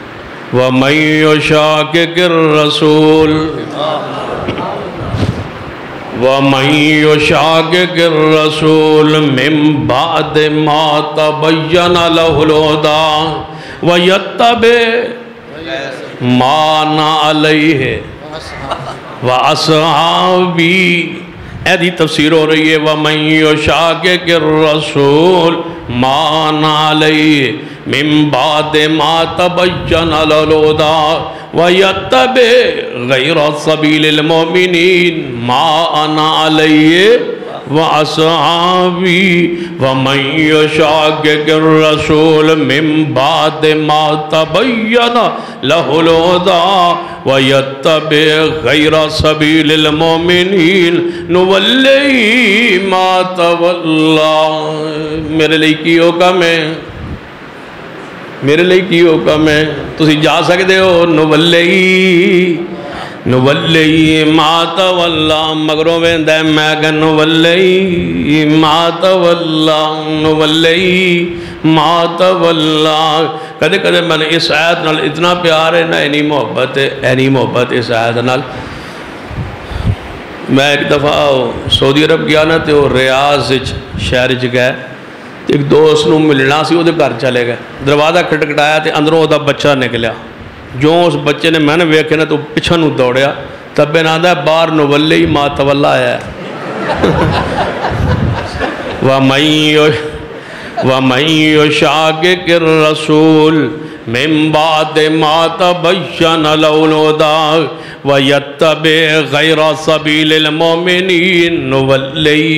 وَمَن يُشَاقِقِ الرَّسُولِ وَمَن يُشَاقِقِ الرَّسُولِ مِن بَعْدِ مَا تَبَيَّنَ لَهُ الْهُدَىٰ وَيَتَّبِعْ مَا نَا عَلَيْهِ وَأَصْحَابِهِ۔ ایدھی تفسیر ہو رہی ہے وَمَن يُشَاقِقِ الرَّسُولِ مَا نَا عَلَيْهِ من بعد ما تبين له الهدى ويتبع غير سبيل المؤمنين ما أنا عليه وأصحابي ومن يشاقق الرسول من بعد ما تبين له الهدى ويتبع غير سبيل المؤمنين نوليه ما تولى۔ میرے لئے کی حکم ہے؟ میرے لئے کی حکم ہے؟ تسی جا سکتے ہو نولی ما تولا مگروں ویندہ ہے میں کہ نولی ما تولا نولی ما تولا۔ کدے کدے میں نے اس آیت نال اتنا پیار ہے نا اینی محبت اس آیت نال۔ میں ایک دفعہ سعودی عرب گیا نا تو ریاض شہر گئے، ایک دوست نو ملنا سی وہ گھر چلے گئے، دروازہ کھٹکھٹایا تے اندروں وہ بچہ نکلیا۔ جو اس بچے نے میں نے ویکھے نا تو پچھا نو دوڑیا، تب بے ناندہ ہے بار نولی ما تولا آیا ہے۔ وَمَن يُشَاقِقِ الرَّسُولِ مِن بَعْدِ مَا تَبَيَّنَ لَهُ الْهُدَىٰ وَيَتَّبِعْ غَيْرَ سَبِيلِ الْمُؤْمِنِينَ نُوَلِّهِ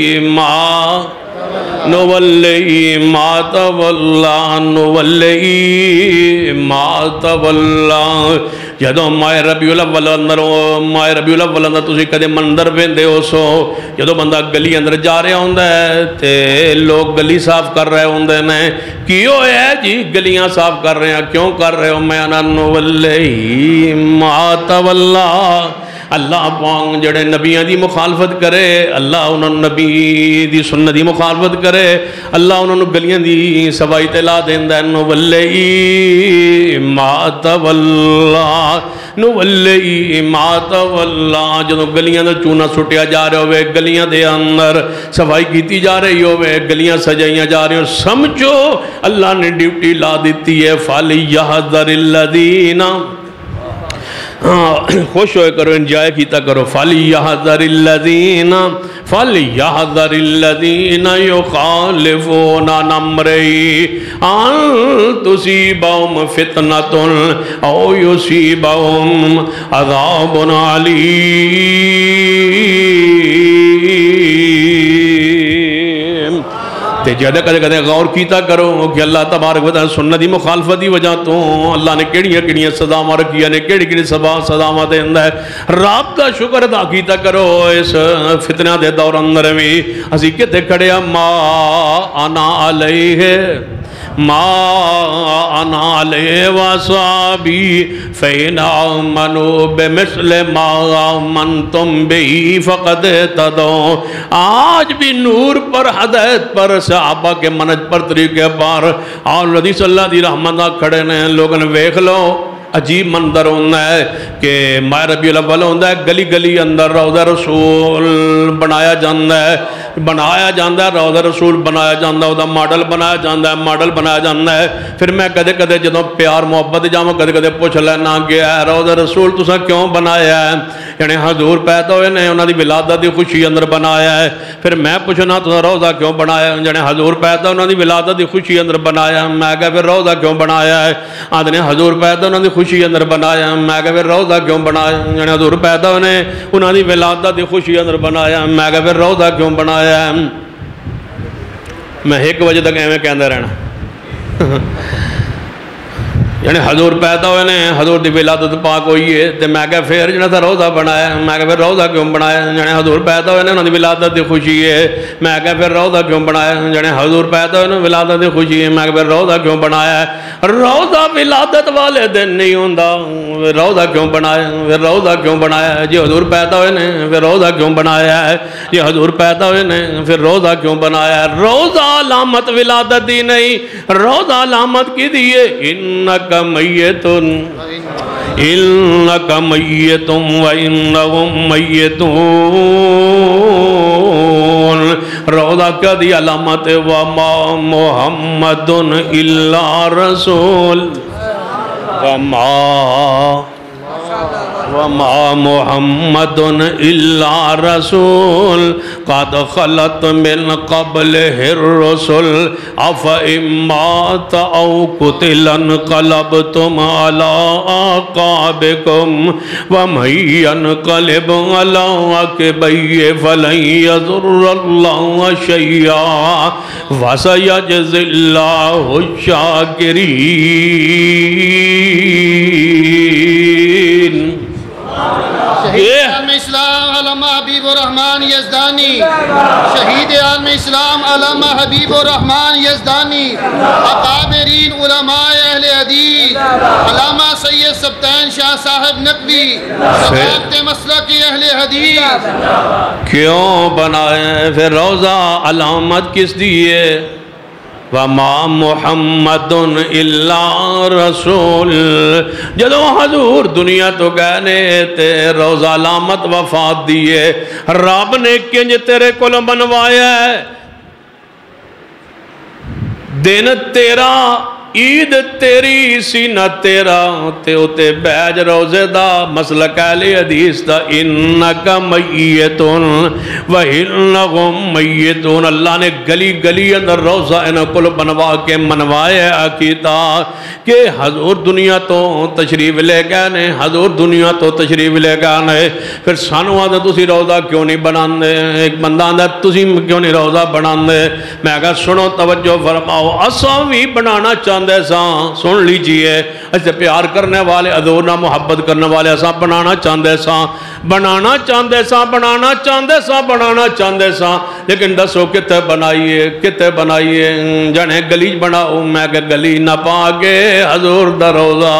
مَا تَوَلَّىٰ نُوَلِّهِ مَا تَوَلَّىٰ۔ جدو ماہ ربیع الاول اندر تسی کدے مندر ویندے ہو سو جدو بندہ گلی اندر جا رہا ہوندہ ہے تے لوگ گلی صاف کر رہے ہوندے ہیں، کیوں ہے جی گلیاں صاف کر رہے ہیں؟ کیوں کر رہے ہو؟ میں انا نولی ما تولا اللہ پاک جڑے نبیاں دی مخالفت کرے اللہ انہوں نبی دی سنت دی مخالفت کرے اللہ انہوں گلیاں دی سوائی تلا دیندہ نولی ما تولا نولی ما تولا جدو گلیاں دا چونہ سٹیا جا رہے ہوئے گلیاں دے اندر صفائی کیتی جا رہی ہوئے گلیاں سجائیاں جا رہے ہو سمجھو اللہ نے ڈیوٹی لا دیتی ہے فَلْيَحْذَرِ الَّذِينَ خوش ہوئے کرو انجوائے کیتا کرو فَلْيَحْذَرِ الَّذِينَ يُخَالِفُونَ عَنْ أَمْرِهِ أَن تُصِيبَهُمْ فِتْنَةٌ أَوْ يُصِيبَهُمْ عَذَابٌ أَلِيمٌ جدے کدے غور کیتا کرو کہ اللہ تبارک و تعالی سنت دی مخالفت دی وجہ تو اللہ نے کیڑیاں سزاواں رکھیاں نے کیڑی سزاواں دیندا ہے رب دا شکر ادا کیتا کرو اس فتنہ دے دور اندر وی اسی کتے کھڑے ما انا علیہ ما انا علیہ وصحابی فَإِنْ آمَنُوا بِمِثْلِ مَا آمَنْتُمْ بِهِ فَقَدْ اهْتَدَوْا آج بھی نور پر ہدایت پر صحابہ کے منج پر طریقے پر اور رضی صلی اللہ دی رحمتہ کھڑے نے لوگوں نے ویکھ لو عجیب منظر ہوتا ہے کہ ماہ ربیع الاول ہوتا ہے گلی گلی اندر روضہ رسول بنایا جاندہ ہے روضہ رسول بنایا جاندہ ہے ماڈل بنایا جاندہ ہے پھر میں کدے کدے جدوں پیار محبت جاؤں کدے کدے پوچھ لینا گیا ہے روضہ رسول تسا کیوں بنایا ہے یعنی حضور پیدا ہوئے نے انہاں دی ولادت دی خوشی اندر بنایا ہے پھر میں پوچھنا تسا روضہ کیوں بنایا یعنی حضور پیدا انہاں دی ولادت دی خوشی اندر بنایا میں کہا پھر روضہ کیوں بنایا ہے آدھنے حضور پیدا انہاں دی خوشی اندر بنایا میں کہا پھر روضہ کیوں بنایا یعنی حضور پیدا انہاں دی ولادت دی خوشی اندر بنایا میں کہا پھر روضہ کیوں بنایا میں ایک وجہ تک ایویں کہندے رہنا یعنی حضور پیدا ہوئے نے حضور دی ولادت پاک ہوئی ہے تے میں کہا پھر جنہاں تھا روضہ بنایا میں کہا پھر روضہ کیوں بنایا یعنی حضور پیدا ہوئے نے انہوں نے ولادت دی خوشی ہے میں کہا پھر روضہ کیوں بنایا یعنی حضور پیدا ہوئے نے ولادت دی خوشی ہے میں کہا پھر روضہ کیوں بنایا روضہ ولادت والے دن نہیں ہوندہ روضہ کیوں بنایا پھر روضہ کیوں بنایا جی حضور پیدا ہوئے نے پھر روضہ کیوں بنایا ہے جی حضور پیدا ہوئے نے پھر روضہ کیوں بنایا روضہ علامت ولادت دی نہیں روضہ علامت کی دیئے انک میتن انک میتن وانہم میتون روضہ کا دی علامت وما محمد الا رسول وما محمد الا رسول قد خلت من قبله الرسل افإن مات او قتل انقلبتم على اعقابكم ومن ينقلب على عقبيه فلن يضر الله شيئا وسيجزي الله الشاكرين شہید عالم اسلام علامہ حبیب الرحمن یزدانی شہید عالم اسلام علامہ حبیب الرحمن یزدانی اکابرین علماء اہل حدیث علامہ سید سبتین شاہ صاحب نقوی ثقافت مسلک اہل حدیث کیوں بنائے پھر روضہ علامت کس دیئے وَمَا مُحَمَّدٌ إِلَّا رَسُولٌ جدو حضور دنیا تو گہنے تے روضہ علامت وفات دیئے رب نے کنج تیرے کل بنوایا ہے دن تیرا عید تیری سینہ تیرا تے اتے بیج روزے دا مسلک اہل حدیث دا انکا میتون وَإِنَّهُمْ میتون اللہ نے گلی گلی اندر روزہ انہوں کل بنوا کے منوائے عقیدہ کہ حضور دنیا تو تشریف لے گئے حضور دنیا تو تشریف لے گئے پھر سانو آدھے تُسی روزہ کیوں نہیں بنان دے ایک بندہ آدھے تُسی کیوں نہیں روزہ بنان دے میں کہا سنو توجہ فرماؤ اساں بھی بنانا چاہتے سن لیجئے ایسے پیار کرنے والے ادورنا محبت کرنے والے ایسا بنانا چاہتے سا لیکن دسو کتے بنائیے جانے گلی بناؤ میں کہ گلی نہ پاکے حضور دا روزہ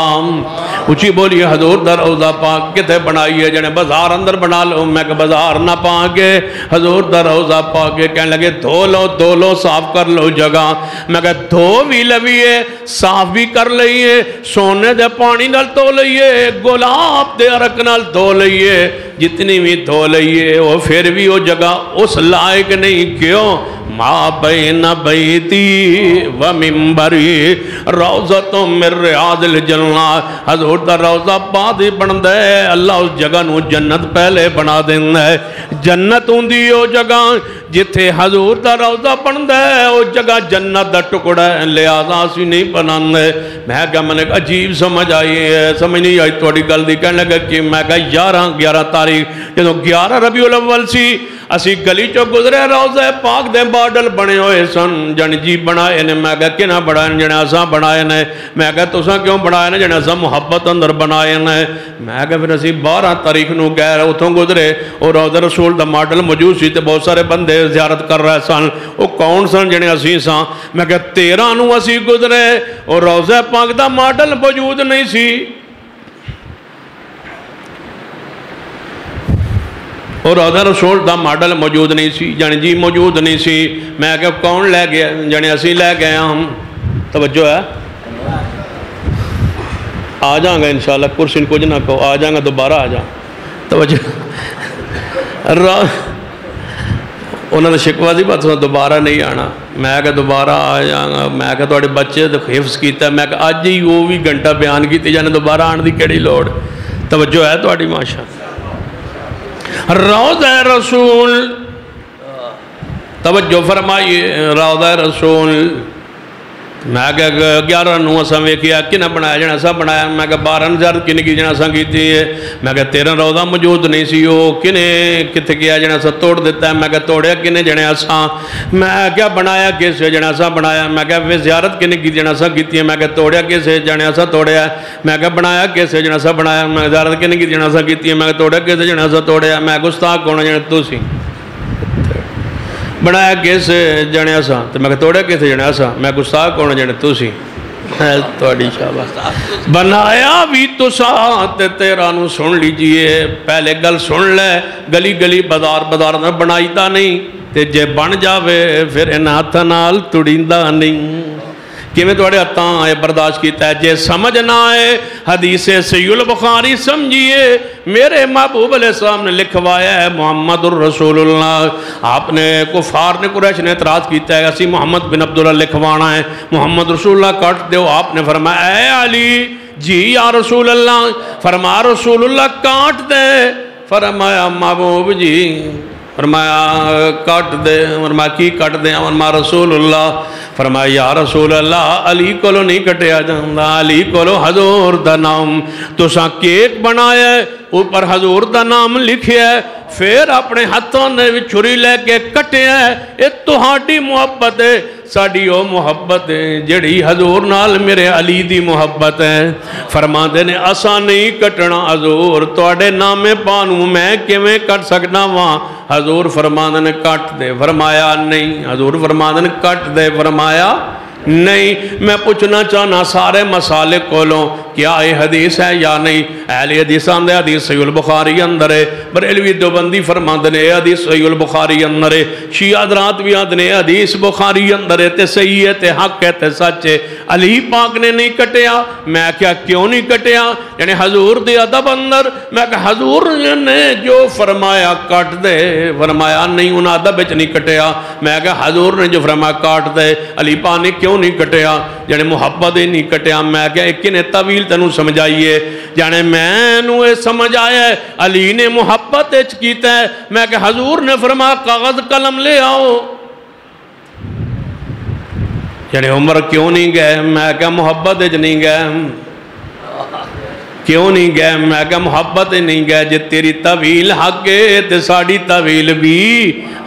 اچھی بولیے حضور دا روضہ پاک کتے بنائیے جنے بازار اندر بنا لو میں کہ بازار نہ پاکے حضور دا روضہ پاکے کہنے لگے دھو لو صاف کر لو جگہ میں کہ دھو بھی لویے صاف بھی کر لئیے سونے دے پانی نال دھو لئیے گلاب دے عرق نال دھو لئیے جتنی بھی دھو لئیے وہ پھر بھی وہ جگہ اس لائق نہیں کیوں ما بین بیتی و منبری روضۃ من ریاض الجنہ حضور دا روضہ بعد ہی بن دے اللہ اس جگہ نو جنت پہلے بنا دینا ہے جنت ہوں دی وہ جگہ جتھے حضور دا روضہ بن دے وہ جگہ جنت دا ٹکڑا ہے لہذا اسی نہیں بنان دے میں کہا میں نے عجیب سمجھ آئی ہے سمجھ نہیں آئی توڑی گل دی کہنے لگا کہ میں کہا 11 تاریخ جدو 11 ربیع الاول سی اسی گلی چو گزرے روضہ پاک دے باڈل بنے ہوئے سن جن جی بنائے نے میں کہا کنا بنائے جنے اساں بنائے نے میں کہا تساں کیوں بنائے نے جنے اساں محبت اندر بنائے نے میں کہا پھر اسی 12 تاریخ نو گئے اتھوں گزرے اور روضہ رسول دا ماڈل موجود سی تے بہت سارے بندے زیارت کر رہے سن وہ کون سن جنے اسی سان میں کہا 13 نو اسی گزرے اور روضہ پاک دا ماڈل موجود نہیں سی اور روضہ رسول دا ماڈل موجود نہیں سی جانے جی موجود نہیں سی میں کہا کون لے گیا جانے اسی لے گئے ہم توجہ ہے آ جائیں گا انشاءاللہ کرسین کچھ نہ کہو آ جائیں گا دوبارہ آ جائیں توجہ انہوں نے شکوہ دی بات دوبارہ نہیں آنا میں کہا دوبارہ آ جائیں گا میں کہا توڑے بچے حفظ کیتا ہے میں کہا آج ہی وہ بھی گھنٹہ بیان کی تھی جانے دوبارہ آن دی کیڑی لوڑ توجہ ہے توڑی ماشاء روضہ رسول توجہ فرمائیے روضہ رسول میں کہا 11 نو اساں ویکھیا کنا بنایا جنا اساں بنایا میں کہا 12 زیارت کنے کی جنا اساں کیتی ہے میں کہا 13 روضہ موجود نہیں سی وہ کنے کتے کیا جنا اساں توڑ دیتا ہے میں کہا توڑیا کنے جنے اساں میں کہا بنایا کیسے جنا اساں بنایا میں کہا وہ زیارت کنے کی جنا اساں کیتی ہے میں کہا توڑیا کیسے جنے اساں توڑیا میں کہا بنایا کیسے جنا اساں بنایا میں زیارت کنے کی جنا اساں کیتی ہے میں کہا توڑیا کیسے جنا اساں توڑیا میں گستاخ کون جنے تو سی بنایا کیسے جنے اساں تو میں کہا توڑیا کیسے جنے اساں میں گستاخ کون جنے تو سی توڑی شاباش بنایا بھی تو ساتھ تیرا نو سن لیجئے پہلے گل سن لے گلی گلی بازار نہ بنائی دا نہیں تے جے بن جاوے پھر ان ہاتھ نال تڑیندہ نہیں کہ میں توڑے ہتاں آئے برداشت کیتا ہے جے سمجھ نہ آئے حدیث سید البخاری سمجھئے میرے محبوب علیہ السلام نے لکھوایا ہے محمد الرسول اللہ آپ نے کفار نے قریش نے اعتراض کیتا ہے اسی محمد بن عبداللہ لکھوانا ہے محمد رسول اللہ کاٹ دیو آپ نے فرمایا اے علی جی یا رسول اللہ فرمایا رسول اللہ کاٹ دے فرمایا محبوب جی فرمایا کاٹ دے فرمایا کی کاٹ دے فرمایا رسول اللہ فرمایا یا رسول اللہ علی کولو نہیں کٹیا جاندہ علی کولو حضور دا نام تو ساں کیک بنایا ہے اوپر حضور دا نام لکھیا ہے پھر اپنے ہاتھوں نے چھری لے کے کٹیا ہے یہ تہاڈی محبت ہے ساڑی او محبت ہے جڑی حضور نال میرے علی دی محبت ہے فرما دے نے اسا نہیں کٹنا حضور توڑے نام پانوں میں کیویں کٹ سکنا وہاں حضور فرما دے نے کٹ دے فرمایا نہیں حضور فرما دے نے کٹ دے فرمایا نہیں میں پوچھنا چاہنا سارے مسالے کولوں کیا یہ حدیث ہے یا نہیں اہل حدیث آندے حدیث صحیح البخاری اندر ہے بریلوی دیوبندی فرماندے یہ حدیث صحیح البخاری اندر ہے شیعہ حضرات بھی آندے یہ حدیث بخاری اندر ہے تے صحیح ہے تے حق ہے تے سچ ہے علی پاک نے نہیں کٹیا میں کیا کیوں نہیں کٹیا یعنی حضور دی ادب اندر میں کہ حضور نے جو فرمایا کٹ دے فرمایا نہیں انہاں ادب وچ نہیں کٹیا میں کہ حضور نے جو فرمایا کاٹ دے علی پاک نے کیوں نہیں کٹیا جانے محبت ہی نہیں کٹیا میں کہا ایک نے طویل تنو سمجھائیے جانے میں نو سمجھ آیا ہے علی نے محبت کیتا ہے میں کہ حضور نے فرمایا کاغذ قلم لے آؤ یعنی عمر کیوں نہیں گئے میں کہا محبت نہیں گئے کیوں نہیں گئے میں کہا محبت نہیں گئے جے تیری طویل حق ہے تے ساڑی طویل بھی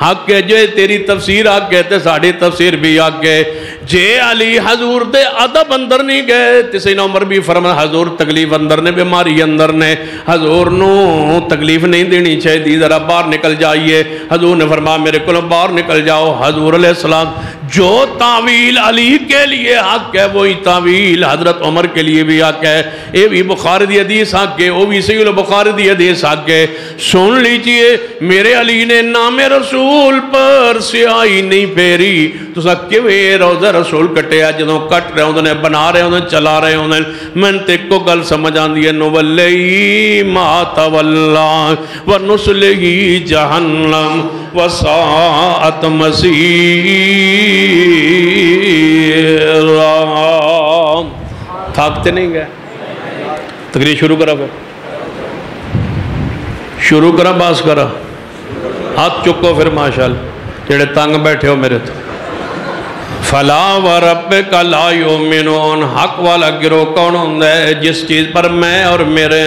حق ہے جو تیری تفسیر حق ہے تے ساڑی تفسیر بھی حق ہے جے علی حضور دے ادب اندر نہیں گئے تے سیدنا عمر بھی فرمایا حضور تکلیف اندر نے بیماری اندر نے حضور نو تکلیف نہیں دینی چاہیے ذرا باہر نکل جائیے حضور نے فرمایا میرے کو باہر نکل جاؤ حضور علیہ السلام جو تعویل علی کے لیے حق ہے وہی تعویل حضرت عمر کے لیے بھی حق ہے. یہ بھی بخاری دی حدیث حق ہے, وہ بھی صحیح البخاری دی حدیث حق ہے. سن لیجئے, میرے علی نے نام رسول پر سیاہی نہیں پھیری. تو سا کیویں روزہ رسول کٹیا, جدوں کٹ رہے ہوندے نے, بنا رہے ہوندے نے, چلا رہے ہوندے نے. میں تے کو گل سمجھ آندی ہے, نولی ما تولا ونسلہ جہنم وساعت مسیر. تھاکتے نہیں گئے؟ تقریر شروع کرا, پھر شروع کرا, باس کرا, ہاتھ چکو پھر ماشاءاللہ جڑے تنگ بیٹھے ہو میرے تو. فلا وربک لا یؤمنون, حق والا گروہ کون ہوندہ ہے؟ جس چیز پر میں اور میرے,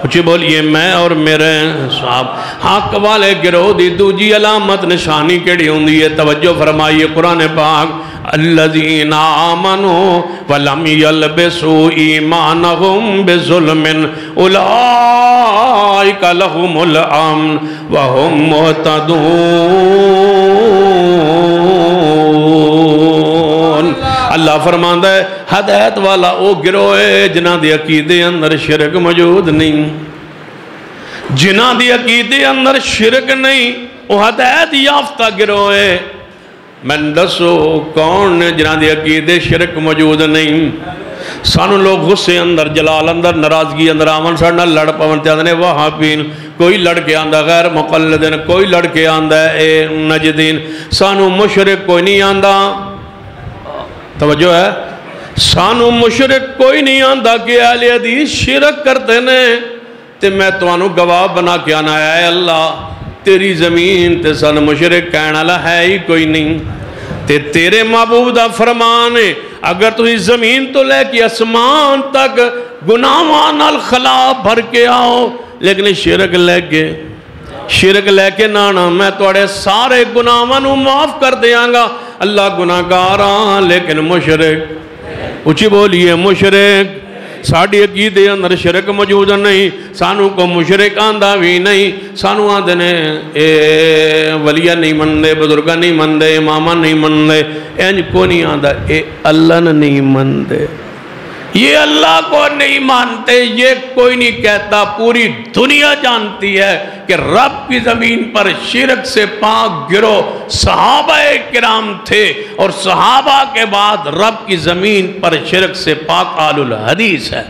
اچھی بولیے, میں اور میرے صاحب. حق والے گروہ دی دوجی علامت نشانی کیڑی ہوندی ہے؟ توجہ فرمائیے, قرآن پاک, الذین آمنوا ولم یلبسوا ایمانہم بظلم اولئک لہم الامن وہم مہتدون. اللہ فرماندہ ہے ہدایت والا او گروہ ہے جنہ دی عقیدے اندر شرک موجود نہیں. جنہ دی عقیدے اندر شرک نہیں وہ ہدایت یافتہ گروہ ہے. میں دسو کون جنہ دی عقیدے شرک موجود نہیں؟ سانو لوگ غصے اندر, جلال اندر, ناراضگی اندر آمن سڑنا لڑ پون تے آندے وہابین, کوئی لڑ کے آندہ غیر مقلدین, کوئی لڑ کے آندہ اے نجدین. سانو مشرک کوئی نہیں آندہ, توجہ ہے, سانو مشرک کوئی نہیں آندہ کہ اہل حدیث شرک کرتے نے. تے میں توانو گواہ بنا کے آنا ہے, اے اللہ تیری زمین تے سن مشرک کہنا لہا ہے ہی کوئی نہیں. تے تیرے محبوب دا فرمان ہے, اگر تو اس زمین تو لے کے اسمان تک گناہوان الخلا بھر کے آؤ, لیکن شرک لے کے نانا, میں توڑے سارے گناہوانوں معاف کر دیاں گا. اللہ گناہگاراں لیکن مشرک, اچھی بولیے مشرک. ساڑھی عقیدے اندر شرک موجود نہیں, سانو کو مشرک آندہ بھی نہیں. سانو آندے نے اے ولیہ نہیں مندے, بزرگہ نہیں مندے, امامہ نہیں مندے, اینج کو نہیں آندہ, اے اللہ نہیں مندے, یہ اللہ کو نہیں مانتے. یہ کوئی نہیں کہتا, پوری دنیا جانتی ہے کہ رب کی زمین پر شرک سے پاک گروہ صحابہ کرام تھے, اور صحابہ کے بعد رب کی زمین پر شرک سے پاک آل الحدیث ہے.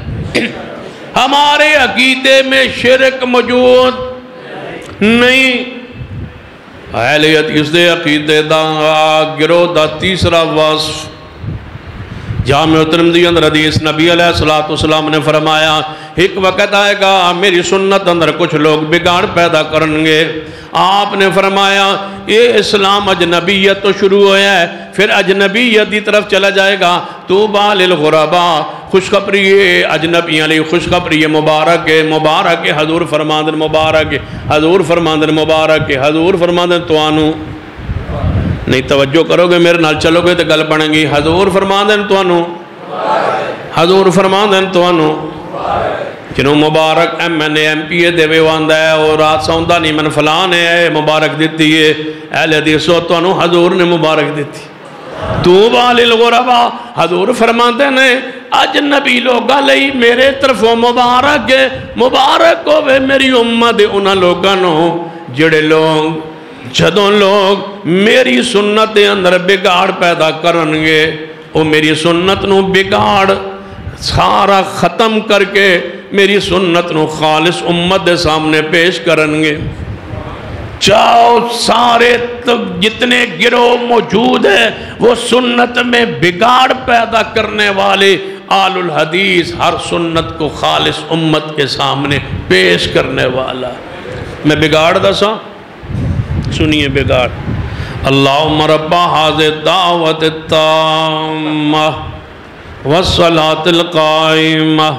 ہمارے عقیدے میں شرک موجود نہیں. اہل حدیث دے عقیدے دا گروہ دا تیسرا وصف جامع ترمذی اندر حدیث, نبی علیہ السلام نے فرمایا ایک وقت آئے گا میری سنت اندر کچھ لوگ بگاڑ پیدا کریں گے. آپ نے فرمایا یہ اسلام اجنبیت تو شروع ہویا ہے, پھر اجنبیت دی طرف چلا جائے گا. طوبیٰ للغرباء, خوشخبری اجنبیاں لی خوشخبری مبارک ہے, مبارک ہے, حضور فرماندن مبارک ہے, حضور فرماندن مبارک ہے, حضور فرماندن توانو. نہیں توجہ کرو گے میرے نال چلو گے تو گل بنیں گی. حضور فرماندن توانو, حضور فرماندن توانو, جنہوں مبارک M N A M P A دے وے واندہ ہے, اور رات سوندہ نہیں من فلان ہے مبارک دیتی ہے. اہل حدیثو توانو حضور نے مبارک دیتی. طوبیٰ للغرباء, حضور فرماندے نے اجنبی لوگا لئی میرے طرفوں مبارک ہے, مبارک ہوئے میری امت انہا لوگانو جڑے لوگ جدوں لوگ میری سنت اندر بگاڑ پیدا کرنگے, وہ میری سنت نو بگاڑ سارا ختم کر کے میری سنت نو خالص امت دے سامنے پیش کرنگے. چاہو سارے جتنے گروہ موجود ہیں وہ سنت میں بگاڑ پیدا کرنے والے, آل الحدیث ہر سنت کو خالص امت کے سامنے پیش کرنے والا. میں بگاڑ دسا, سنیے بگاڑ. اللہم رب حاضر الدعوت التامہ والصلاة القائمہ.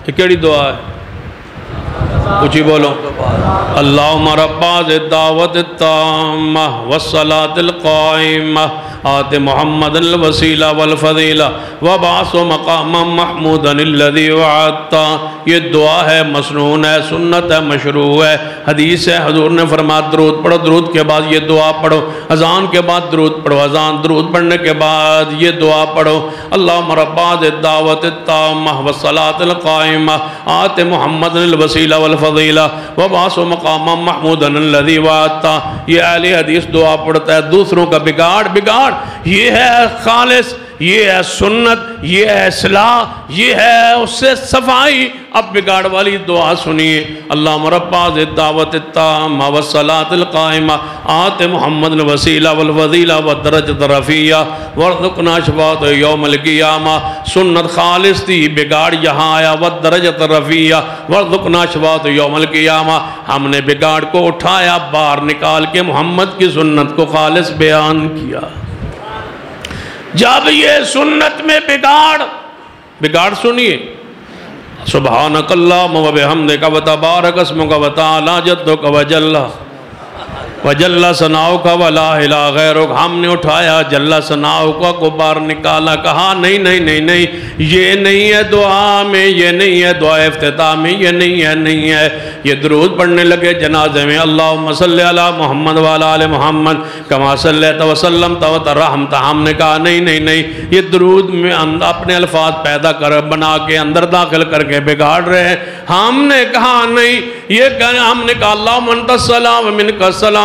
یہ کیڑی دعا ہے؟ کچھ ہی بولو. اللہم رب حاضر الدعوت التامہ والصلاة القائمہ آت محمد الوسیلہ والفضیلہ وبعث مقاما محمودا الذی وعدتا۔ یہ دعا ہے، مسنون ہے، سنت ہے، مشروع ہے، حدیث ہے۔ حضور نے فرمایا درود پڑھو، درود کے بعد یہ دعا پڑھو، اذان کے بعد درود پڑھو، اذان درود پڑھنے کے بعد یہ دعا پڑھو، اللہم رب هذه الدعوة التامة والصلاة القائمة آت محمد الوسیلہ والفضیلہ وبعث مقاما محمودا الذی وعدتا۔ یہ اہل حدیث دعا پڑھتا ہے۔ دوسروں کا بگاڑ یہ ہے خالص، یہ ہے سنت، یہ ہے اصلاح، یہ ہے اس سے صفائی۔ اب بگاڑ والی دعا سنیے، اللہم رب هذه الدعوة التامة والصلاة القائمة آت محمد الوسیلہ والفضیلہ والدرجۃ الرفیعہ وارزقنا شفاعته یوم القیامہ۔ سنت خالص تھی، بگاڑ یہاں آیا، والدرجۃ الرفیعہ وارزقنا شفاعته یوم القیامہ۔ ہم نے بگاڑ کو اٹھایا، باہر نکال کے محمد کی سنت کو خالص بیان کیا۔ جب یہ سنت میں بگاڑ سنیے، سبحانک اللہم و بحمدک و تبارک اسمک و تعالی جدک و جل ثناؤک و لا الہ غیرک۔ ہم نے اٹھایا جل ثناؤک کو باہر نکالا، کہا نہیں، یہ نہیں ہے دعا میں، یہ نہیں ہے دعا افتتاح میں، یہ نہیں ہے۔ یہ درود پڑھنے لگے جنازے میں، اللہم صلی علی محمد و علی آل محمد کما صلیت و سلمت و ترحمت۔ ہم نے کہا نہیں، یہ درود میں اپنے الفاظ پیدا کر بنا کے اندر داخل کر کے بگاڑ رہے ہیں۔ ہم نے کہا نہیں، ہم نے کہا اللہم انت السلام و منک السلام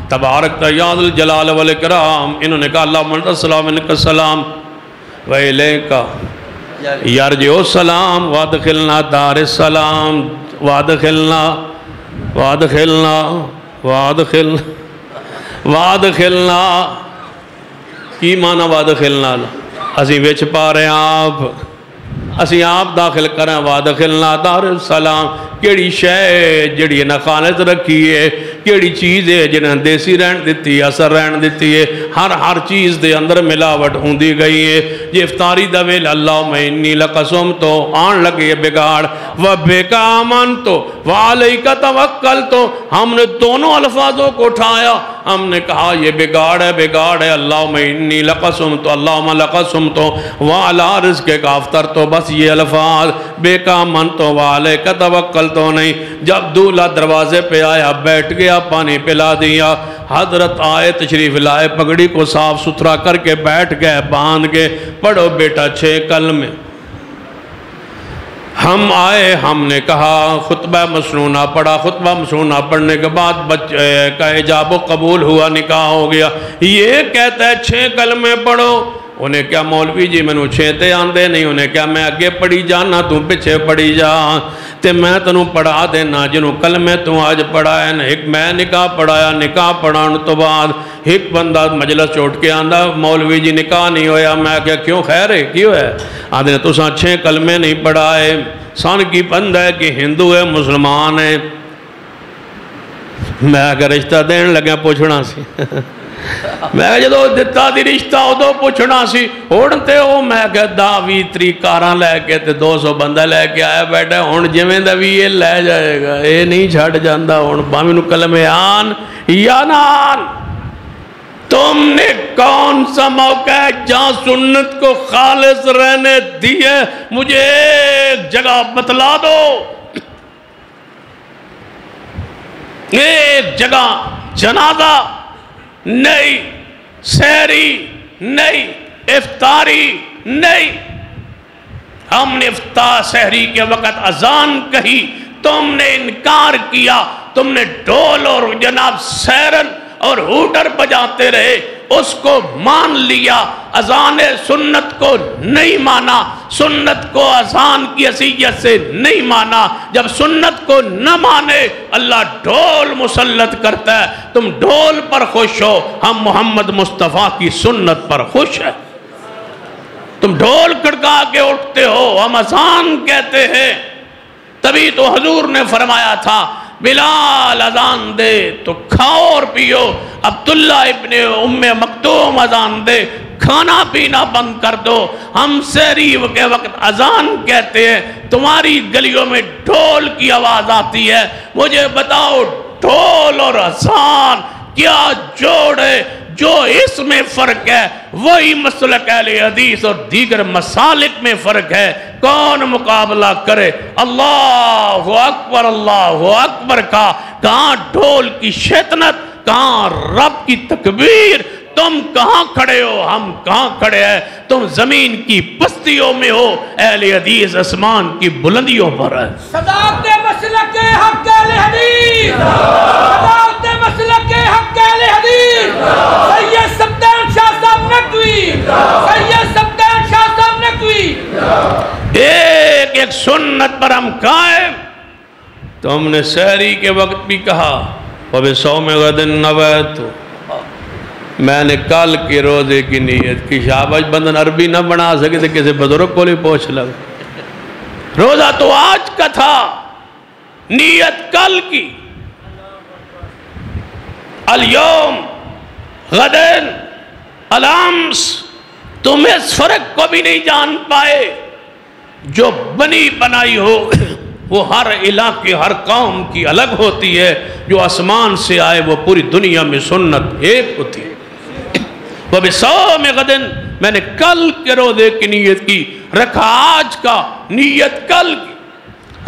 تبارک یا ذا الجلال والاکرام۔ انہوں نے کہا اللہم انت السلام و منک السلام وإلیک یرجع السلام وادخلنا دار السلام وادخلنا کی معنی وادخلنا؟ اسی وچ پا رہے ہیں اسی آپ داخل کریں، وادخلنا دار السلام۔ کیڑی شے جڑی نہ خالص رکھی ہے، کیڑی چیز ہے جنہیں دیسی رہن دیتی ہے، اثر رہن دیتی ہے، ہر چیز دے اندر ملاوٹ ہوندی گئی ہے۔ یہ افطاری دا ویل اللہم انی لقسم تو آن لگے بگاڑ، وَبِكَ آمَنْتُ وَعَلَيْكَ تَوَكَّلْتُ۔ ہم نے دونوں الفاظوں کو اٹھایا، ہم نے کہا یہ بگاڑ ہے، اللہم انی لقسم تو، اللہم لقسم تو وَعَلَىٰ رِزْقِكَ أَفْطَرْتُ۔ بس یہ الفاظ بِكَ آمَنْتُ وَعَلَيْكَ تَوَكَّلْتُ نہیں۔ جب دولہا دروازے پہ آیا، بیٹھ گیا، پانی پلا دیا، حضرت آئے تشریف لائے، پگڑی کو صاف ستھرا کر کے بیٹھ گئے، باندھ کے پڑھو بیٹا 6 کلمے۔ ہم آئے، ہم نے کہا خطبہ مسنونہ پڑھا، خطبہ مسنونہ پڑھنے کے بعد بچے کا اجاب و قبول ہوا، نکاح ہو گیا۔ یہ کہتا ہے 6 کلمے پڑھو۔ انہیں کیا مولوی جی میں 6 تے آندے نہیں، انہیں کیا میں اگے پڑھی جانا تو پیچھے پڑھی جا، تے میں تنوں پڑھا دینا جنہوں کلمے تو آج پڑھا ہے نا۔ ایک میں نکاح پڑھایا، نکاح پڑھان تو بعد ایک بندہ مجلس چھوٹ کے آندہ مولوی جی نکاح نہیں ہویا۔ میں کہا کیوں خیر ہے کیوں ہے؟ آدھے تو ساں 6 کلمے نہیں پڑھائے، سان کی بند ہے کہ ہندو ہے مسلمان ہے۔ میں اگر رشتہ دین لگا پوچھنا سی میں جدو دتا دی رشتہ ادو پوچھنا سی، ہوڑتے ہو میں کہ 10-20 طریقاراں لے کے تے 200 بندہ لے کے آیا بیٹھا، ہون جویں دا بھی یہ لے جائے گا، یہ نہیں چھڑ جاندہ۔ ہون بامی نو کلمے آن یا نان۔ تم نے کون سا موقع ہے جہاں سنت کو خالص رہنے دیئے؟ مجھے ایک جگہ بتلا دو، ایک جگہ جنازہ نہیں، سحری نہیں، افطاری نہیں۔ ہم نے سحری کے وقت اذان کہی، تم نے انکار کیا، تم نے ڈھول اور جناب سیرن اور ہوٹر بجاتے رہے، اس کو مان لیا، اذان سنت کو نہیں مانا، سنت کو اذان کی حیثیت سے نہیں مانا۔ جب سنت کو نہ مانے اللہ ڈھول مسلط کرتا ہے۔ تم ڈھول پر خوش ہو، ہم محمد مصطفیٰ کی سنت پر خوش ہیں۔ تم ڈھول کڑکا کے اٹھتے ہو، ہم اذان کہتے ہیں۔ تبھی تو حضور نے فرمایا تھا بلال اذان دے تو کھاؤ اور پیو، عبداللہ ابن ام مکتوم اذان دے کھانا پینا بند کر دو۔ ہم سحری کے وقت اذان کہتے ہیں، تمہاری گلیوں میں ڈھول کی آواز آتی ہے۔ مجھے بتاؤ ڈھول اور اذان کیا جوڑ ہے؟ جو اس میں فرق ہے وہی مسلک اہل حدیث اور دیگر مسالک میں فرق ہے. کون مقابلہ کرے؟ اللہ اکبر کا کہاں ڈھول کی شیطنت، کہاں رب کی تکبیر. تم کہاں کھڑے ہو، ہم کہاں کھڑے ہیں؟ تم زمین کی پستیوں میں ہو، اہل حدیث آسمان کی بلندیوں پر ہے. صداقت مسلک حق اہل حدیث، صداقت مسلک حق اہل حدیث. سید سبطین شاہ صاحب نقوی، سید سبطین شاہ صاحب نقوی. ایک ایک سنت پر ہم قائم. تو ہم نے سحری کے وقت بھی کہا وَبِصَوْمِ غَدٍ نَوَيْتُ، میں نے کل کے روزے کی نیت کی. شاباش بندن عربی نہ بنا سکے تو کسی بزرگ کو لے پوچھ لگ. روزہ تو آج کا تھا، نیت کل کی. الیوم غدن الامس. تم اس فرق کو بھی نہیں جان پائے. جو بنی بنائی ہو وہ ہر علاقے ہر قوم کی الگ ہوتی ہے. جو آسمان سے آئے وہ پوری دنیا میں سنت ایک ہوتی ہے. وَبِصَوْمِ غَدٍ، میں نے کل کے روزے کی نیت کی. رکھا آج کا، نیت کل کی.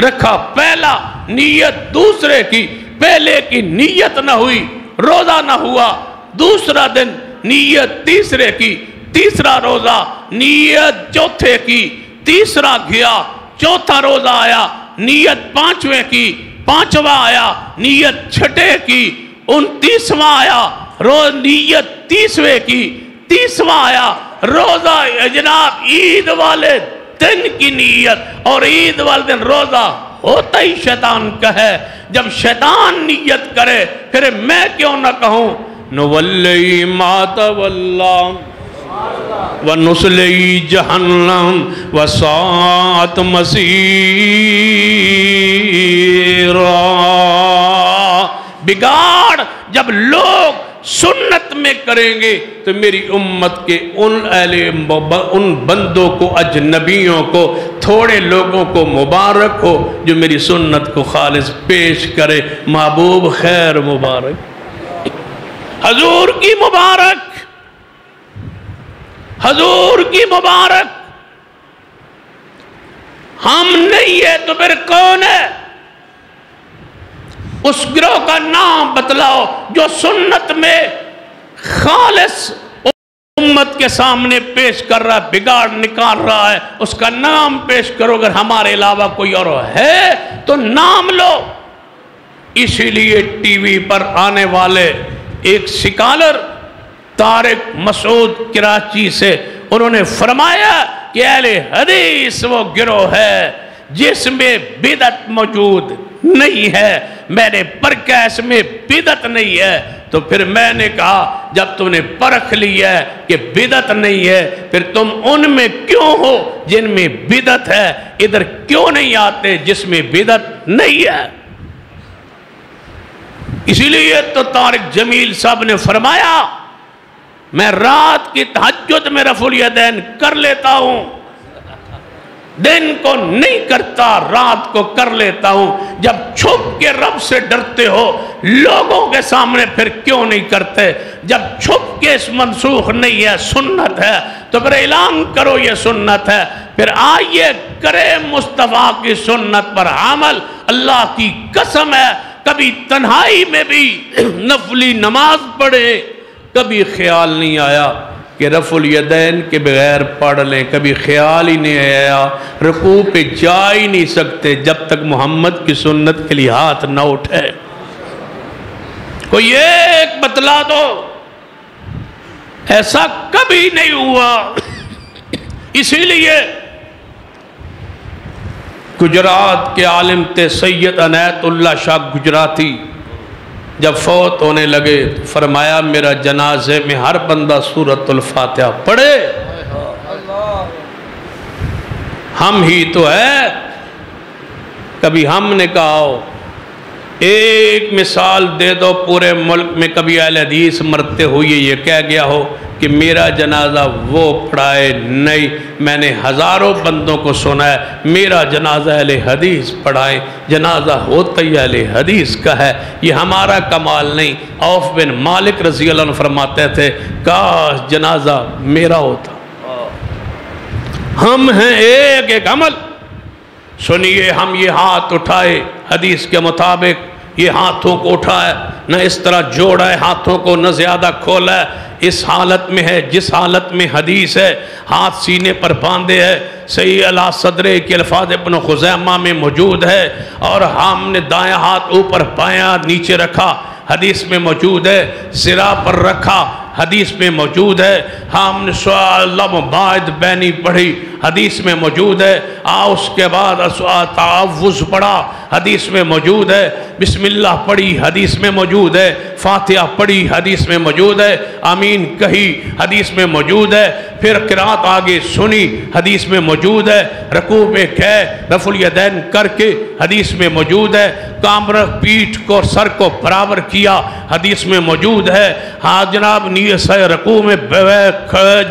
رکھا پہلا، نیت دوسرے کی. پہلے کی نیت نہ ہوئی، روزہ نہ ہوا. دوسرا دن نیت تیسرے کی. تیسرا روزہ نیت چوتھے کی. تیسرا گیا، چوتھا روزہ آیا، نیت پانچویں کی. پانچواں آیا، نیت چھٹے کی. 29واں آیا، نیت 30ویں کی. 30واں آیا، روزہ جناب عید والے دن کی نیت. اور عید والے دن روزہ ہوتا ہی شیطان کا ہے. جب شیطان نیت کرے پھر میں کیوں نہ کہوں نولی ما تولا وَنُسْلِهِ جَهَنَّمَ وَسَاءَتْ مَصِيرًا. بگاڑ جب لوگ سنت میں کریں گے تو میری امت کے ان بندوں کو، اجنبیوں کو، تھوڑے لوگوں کو مبارک ہو جو میری سنت کو خالص پیش کرے. محبوب خیر مبارک، حضور کی مبارک، حضور کی مبارک. ہم نہیں ہے تو پھر کون ہے؟ اس گروہ کا نام بتلاؤ جو سنت میں خالص امت کے سامنے پیش کر رہا ہے، بگاڑ نکال رہا ہے. اس کا نام پیش کرو. اگر ہمارے علاوہ کوئی اور ہے تو نام لو. اسی لیے ٹی وی پر آنے والے ایک سکالر طارق مسعود کراچی سے، انہوں نے فرمایا کہ اہل حدیث وہ گروہ ہے جس میں بدعت موجود نہیں ہے. میں نے پرکھا اس میں بدعت نہیں ہے. تو پھر میں نے کہا جب تم نے پرکھ لیا ہے کہ بدعت نہیں ہے پھر تم ان میں کیوں ہو جن میں بدعت ہے؟ ادھر کیوں نہیں آتے جس میں بدعت نہیں ہے؟ اسی لیے تو طارق جمیل صاحب نے فرمایا میں رات کی تہجد میں رفع الیدین کر لیتا ہوں، دن کو نہیں کرتا، رات کو کر لیتا ہوں. جب چھپ کے رب سے ڈرتے ہو لوگوں کے سامنے پھر کیوں نہیں کرتے؟ جب چھپ کے اس منسوخ نہیں ہے، سنت ہے، تو پھر اعلان کرو یہ سنت ہے. پھر آئیے کرے مصطفیٰ کی سنت پر عمل. اللہ کی قسم ہے کبھی تنہائی میں بھی نفلی نماز پڑھے کبھی خیال نہیں آیا کہ رفع الیدین کے بغیر پڑھ لیں. کبھی خیال ہی نہیں آیا. رکوع پہ جا ہی نہیں سکتے جب تک محمد کی سنت کے لیے ہاتھ نہ اٹھے. کوئی ایک بتلا دو ایسا کبھی نہیں ہوا. اسی لیے گجرات کے عالم تھے سید عنایت اللہ شاہ گجراتی. جب فوت ہونے لگے فرمایا میرا جنازے میں ہر بندہ سورۃ الفاتحہ پڑھے. ہم ہی تو ہے. کبھی ہم نے کہا ہو ایک مثال دے دو پورے ملک میں کبھی اہل حدیث مرتے ہوئے یہ کہہ گیا ہو کہ میرا جنازہ وہ پڑھائے نہیں، میں نے ہزاروں بندوں کو سنا ہے میرا جنازہ اہل حدیث پڑھائیں، جنازہ ہوتا ہی اہل حدیث کا ہے، یہ ہمارا کمال نہیں۔ عوف بن مالک رضی اللہ عنہ فرماتے تھے کاش جنازہ میرا ہوتا۔ ہم ہیں ایک ایک عمل، سنیے ہم یہ ہاتھ اٹھائے حدیث کے مطابق، یہ ہاتھوں کو اٹھائے، نہ اس طرح جوڑا ہے ہاتھوں کو، نہ زیادہ کھولا ہے، اس حالت میں ہے جس حالت میں حدیث ہے، ہاتھ سینے پر باندھے ہے، صحیح علی صدرے کے الفاظ ابن خزیمہ میں موجود ہے، اور ہم نے دائیں ہاتھ اوپر بایاں نیچے رکھا، حدیث میں موجود ہے، سرا پر رکھا، حدیث میں موجود ہے، ہم نے اللہ مباعد بینی پڑھی، حدیث میں موجود ہے، اس کے بعد تعوذ پڑھا، حدیث میں موجود ہے، بسم اللہ پڑھی، حدیث میں موجود ہے، فاتحہ پڑھی، حدیث میں موجود ہے، آمین کہی، حدیث میں موجود ہے، پھر قرات آگے سنی، حدیث میں موجود ہے، رکوع پہ گئے، رفع الیدین کر کے، حدیث میں موجود ہے، کامر پیٹھ کو سر کو برابر کیا، حدیث میں موجود ہے، ہاں جناب نیت رکوع میں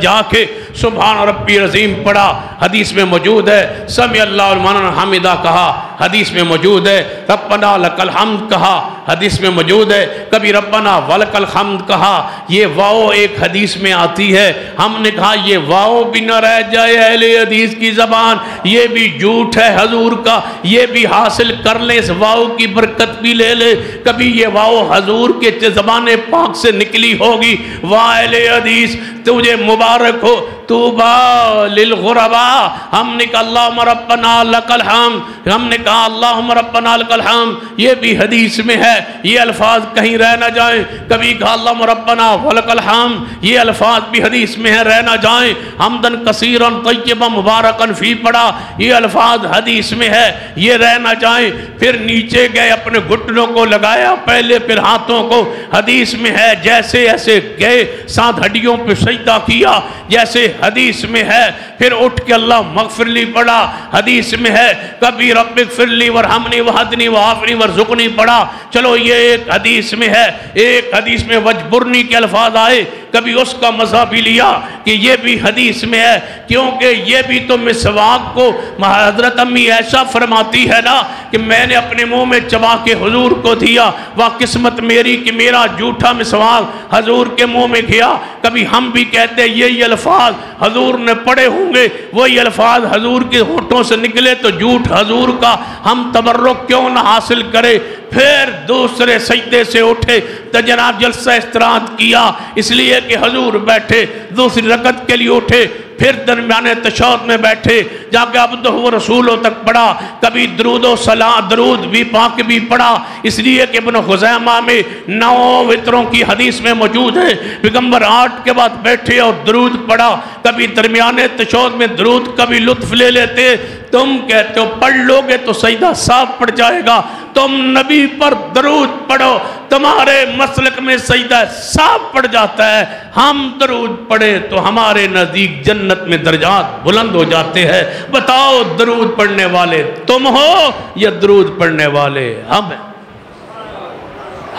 جا کے سبحان ربی عظیم پڑھا، حدیث میں موجود ہے، سمع اللہ لمن حمدہ کہا، حدیث میں موجود ہے، ربنا لک الحمد کہا، حدیث میں موجود ہے، کبھی ربنا ولک الحمد کہا، یہ واو ایک حدیث میں آتی ہے، ہم نے کہا یہ واو بھی نہ رہ جائے اہل حدیث کی زبان، یہ بھی جھوٹ ہے حضور کا، یہ بھی حاصل کر لیں، اس واو کی برکت بھی لے لے، کبھی یہ واو حضور کے زبان پاک سے نکلی ہوگی، واہ اہل حدیث تجھے مبارک ہو، توبہ للغرباء، ہم نے کہا اللہم ربنا لک الحمد، ہم نے کہا اللہم ربنا لک الحمد، یہ بھی حدیث میں ہے، یہ الفاظ کہیں رہ نہ جائیں، کبھی کہا اللہم ربنا ولک الحمد، یہ الفاظ بھی حدیث میں ہے رہ نہ جائیں، حمدن کثیرا طیبا مبارکا فی پڑھا، یہ الفاظ حدیث میں ہے، یہ رہ نہ جائیں، پھر نیچے گئے اپنے گھٹنوں کو لگایا پہلے پھر ہاتھوں کو، حدیث میں ہے جیسے ایسے گئے 7 ہڈیوں پہ سجدہ کیا جیسے حدیث میں ہے، پھر اٹھ کے اللہ مغفر لی پڑھا، حدیث میں ہے، کبھی رب اغفر لی ورحمنی وحدنی وعافنی ورزقنی پڑھا، چلو یہ ایک حدیث میں ہے، ایک حدیث میں وجبرنی کے الفاظ آئے، کبھی اس کا مزہ بھی لیا کہ یہ بھی حدیث میں ہے، کیونکہ یہ بھی تو مسواک کو حضرت امی ایسا فرماتی ہے نا کہ میں نے اپنے منہ میں چبا کے حضور کو دیا، وہ قسمت میری کہ میرا جھوٹا مسواک حضور کے منہ میں گیا، کبھی ہم بھی کہتے ہیں یہی الفاظ حضور نے پڑھے ہوں گے، وہی الفاظ حضور کے ہونٹوں سے نکلے تو جھوٹ حضور کا ہم تبرک کیوں نہ حاصل کرے، پھر دوسرے سجدے سے اٹھے تو جناب جلسہ استراحت کیا، اس لیے کہ حضور بیٹھے، دوسری رکعت کے لیے اٹھے، پھر درمیان تشہد میں بیٹھے، جا کے عبدہ و رسولوں تک پڑھا، کبھی درود و سلام درود بھی پاک بھی پڑھا، اس لیے کہ ابن خزیمہ میں 9 وتروں کی حدیث میں موجود ہے، پیغمبر 8 کے بعد بیٹھے اور درود پڑھا، کبھی درمیان تشہد میں درود کا بھی لطف لے لیتے، تم کہتے ہو پڑھ لو گے تو سجدہ صاف پڑ جائے گا، تم نبی پر درود پڑھو تمہارے مسلک میں سجدہ صاف پڑ جاتا ہے، ہم درود پڑھے تو ہمارے نزدیک جنت میں درجات بلند ہو جاتے ہیں، بتاؤ درود پڑھنے والے تم ہو یا درود پڑھنے والے ہم ہیں؟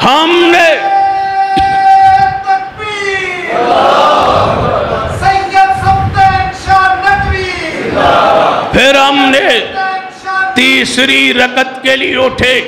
ہم نے پھر ہم نے تیسری رکعت کے لیے اٹھے،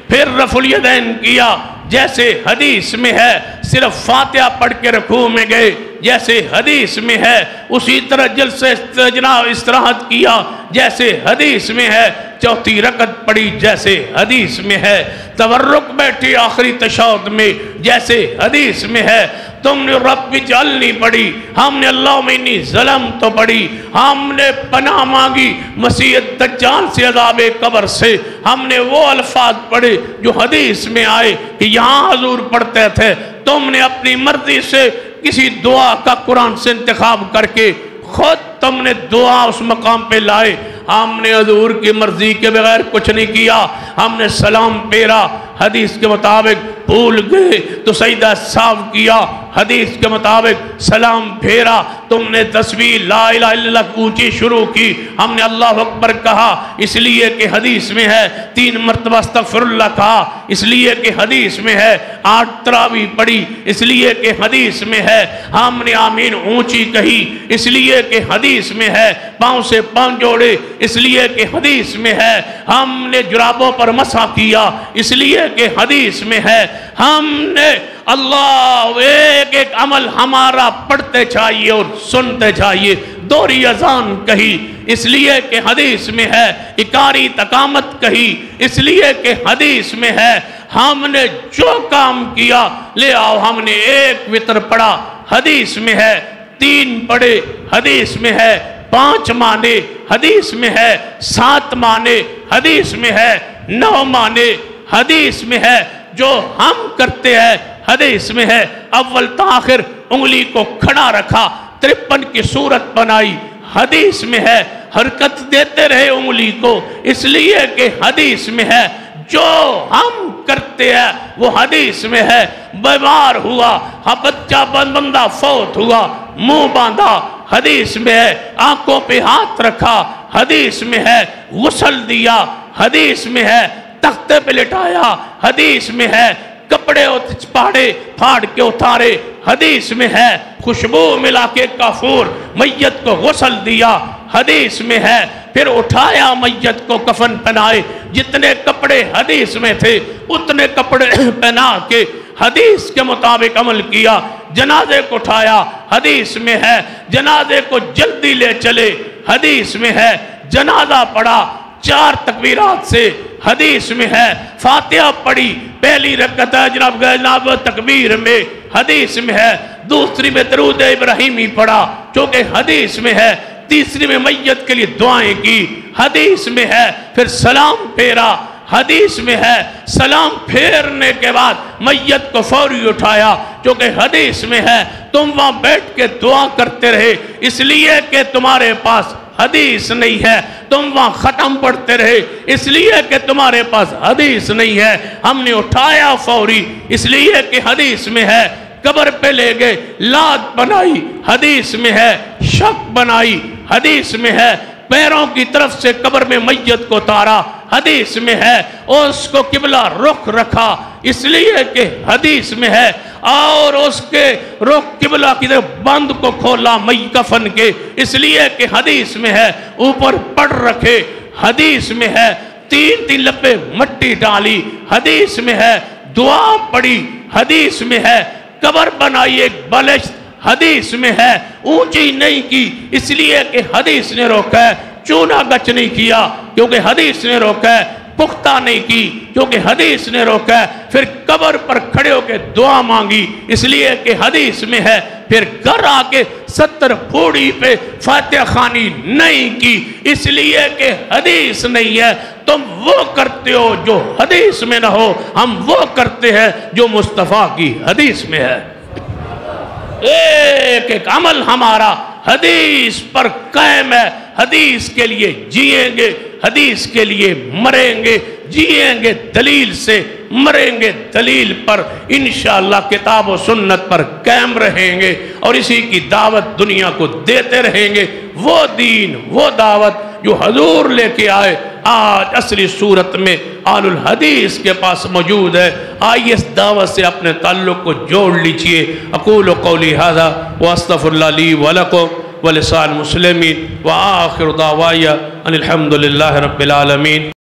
پھر رفع الیدین کیا جیسے حدیث میں ہے، صرف فاتحہ پڑھ کے رکوع میں گئے جیسے حدیث میں ہے، اسی طرح جلسہ جناب استراحت کیا جیسے حدیث میں ہے، چوتھی رکعت پڑھی جیسے حدیث میں ہے، تورک بیٹھی آخری تشہد میں جیسے حدیث میں ہے، تم نے رب اجعلنی پڑھی، ہم نے اللہم انی ظلمت تو پڑھی، ہم نے پناہ مانگی مسیح دجال سے عذاب قبر سے، ہم نے وہ الفاظ پڑھے جو حدیث میں آئے کہ یہاں حضور پڑھتے تھے، تم نے اپنی مرضی سے کسی دعا کا قرآن سے انتخاب کر کے خود تم نے دعا اس مقام پہ لائے، ہم نے حضور کی مرضی کے بغیر کچھ نہیں کیا، ہم نے سلام پیرا حدیث کے مطابق، بھول گئے تو سجدہ صاف کیا، حدیث کے مطابق سلام پھیرا، تم نے تسبیح لا الہ الا اللہ اونچی شروع کی، ہم نے اللہ اکبر کہا اس لیے کہ حدیث میں ہے، 3 مرتبہ استغفر اللہ کہا اس لیے کہ حدیث میں ہے، 8 تراویح پڑھی اس لیے کہ حدیث میں ہے، ہم نے آمین اونچی کہی اس لیے کہ حدیث میں ہے، پاؤں سے پاؤں جوڑے اس لیے کہ حدیث میں ہے، ہم نے جرابوں پر مسح کیا اس لیے کہ حدیث میں ہے، ہم نے اللہ ایک ایک عمل ہمارا پڑھتے چاہیے اور سنتے چاہیے، دوہری اذان کہی اس لیے کہ حدیث میں ہے، اقاری تقامت کہی اس لیے کہ حدیث میں ہے، ہم نے جو کام کیا لے آؤ، ہم نے 1 وتر پڑھا حدیث میں ہے، 3 پڑھے حدیث میں ہے، 5 مانے حدیث میں ہے، 7 مانے حدیث میں ہے، 9 مانے حدیث میں ہے، جو ہم کرتے ہیں حدیث میں ہے، اول تاخر انگلی کو کھڑا رکھا 53 کی صورت بنائی حدیث میں ہے، حرکت دیتے رہے انگلی کو اس لیے کہ حدیث میں ہے، جو ہم کرتے ہیں وہ حدیث میں ہے، بیمار ہوا بچہ بندہ فوت ہوا منہ باندھا حدیث میں ہے، آنکھوں پہ ہاتھ رکھا حدیث میں ہے، غسل دیا حدیث میں ہے، تختے پہ لٹایا حدیث میں ہے، کپڑے پھاڑ کے اتارے حدیث میں ہے، خوشبو ملا کے کافور میت کو غسل دیا حدیث میں ہے، پھر اٹھایا میت کو کفن پہنائے، جتنے کپڑے حدیث میں تھے اتنے کپڑے پہنا کے حدیث کے مطابق عمل کیا، جنازے کو اٹھایا حدیث میں ہے، جنازے کو جلدی لے چلے حدیث میں ہے، جنازہ پڑھا 4 تکبیرات سے حدیث میں ہے، فاتحہ پڑھی پہلی رکعت ہے جناب تکبیر میں حدیث میں ہے، دوسری میں درود ابراہیمی پڑھا چونکہ حدیث میں ہے، تیسری میں میت کے لیے دعائیں کی حدیث میں ہے، پھر سلام پھیرا حدیث میں ہے، سلام پھیرنے کے بعد میت کو فوری اٹھایا چونکہ حدیث میں ہے، تم وہاں بیٹھ کے دعا کرتے رہے اس لیے کہ تمہارے پاس حدیث نہیں ہے، تم وہاں ختم پڑھتے رہے اس لیے کہ تمہارے پاس حدیث نہیں ہے، ہم نے اٹھایا فوری اس لیے کہ حدیث میں ہے، قبر پہ لے گئے لات بنائی حدیث میں ہے، شک بنائی حدیث میں ہے، پیروں کی طرف سے قبر میں میت کو اتارا حدیث میں ہے، اور اس کو قبلہ رخ رکھا اس لیے کہ حدیث میں ہے، اور اس کے رخ قبلہ کی طرف بند کو کھولا کفن کے اس لیے کہ حدیث میں ہے، اوپر پڑ رکھے حدیث میں ہے، 3 لپے مٹی ڈالی حدیث میں ہے، دعا پڑھی حدیث میں ہے، قبر بنائی ایک بلشت حدیث میں ہے، اونچی نہیں کی اس لیے کہ حدیث نے روکا ہے، چونا گچ نہیں کیا کیونکہ حدیث نے روکا ہے، پختہ نہیں کی کیونکہ حدیث نے روکا ہے، پھر قبر پر کھڑے ہو کے دعا مانگی اس لیے کہ حدیث میں ہے، پھر گھر آ کے 70 پھوڑی پہ فاتحہ خوانی نہیں کی اس لیے کہ حدیث نہیں ہے، تم وہ کرتے ہو جو حدیث میں نہ ہو، ہم وہ کرتے ہیں جو مصطفیٰ کی حدیث میں ہے، ایک ایک عمل ہمارا حدیث پر قائم ہے، حدیث کے لیے جیئیں گے، حدیث کے لیے مریں گے، جیئیں گے دلیل سے، مریں گے دلیل پر، انشاءاللہ کتاب و سنت پر قائم رہیں گے اور اسی کی دعوت دنیا کو دیتے رہیں گے، وہ دین وہ دعوت جو حضور لے کے آئے آج اصلی صورت میں آل الحدیث کے پاس موجود ہے، آئیے اس دعوت سے اپنے تعلق کو جوڑ لیجئے۔ اقول قولی ھذا واستغفر اللہ لی ولکم ولسائر المسلمین وآخر دعوایا ان الحمدللہ رب العالمین۔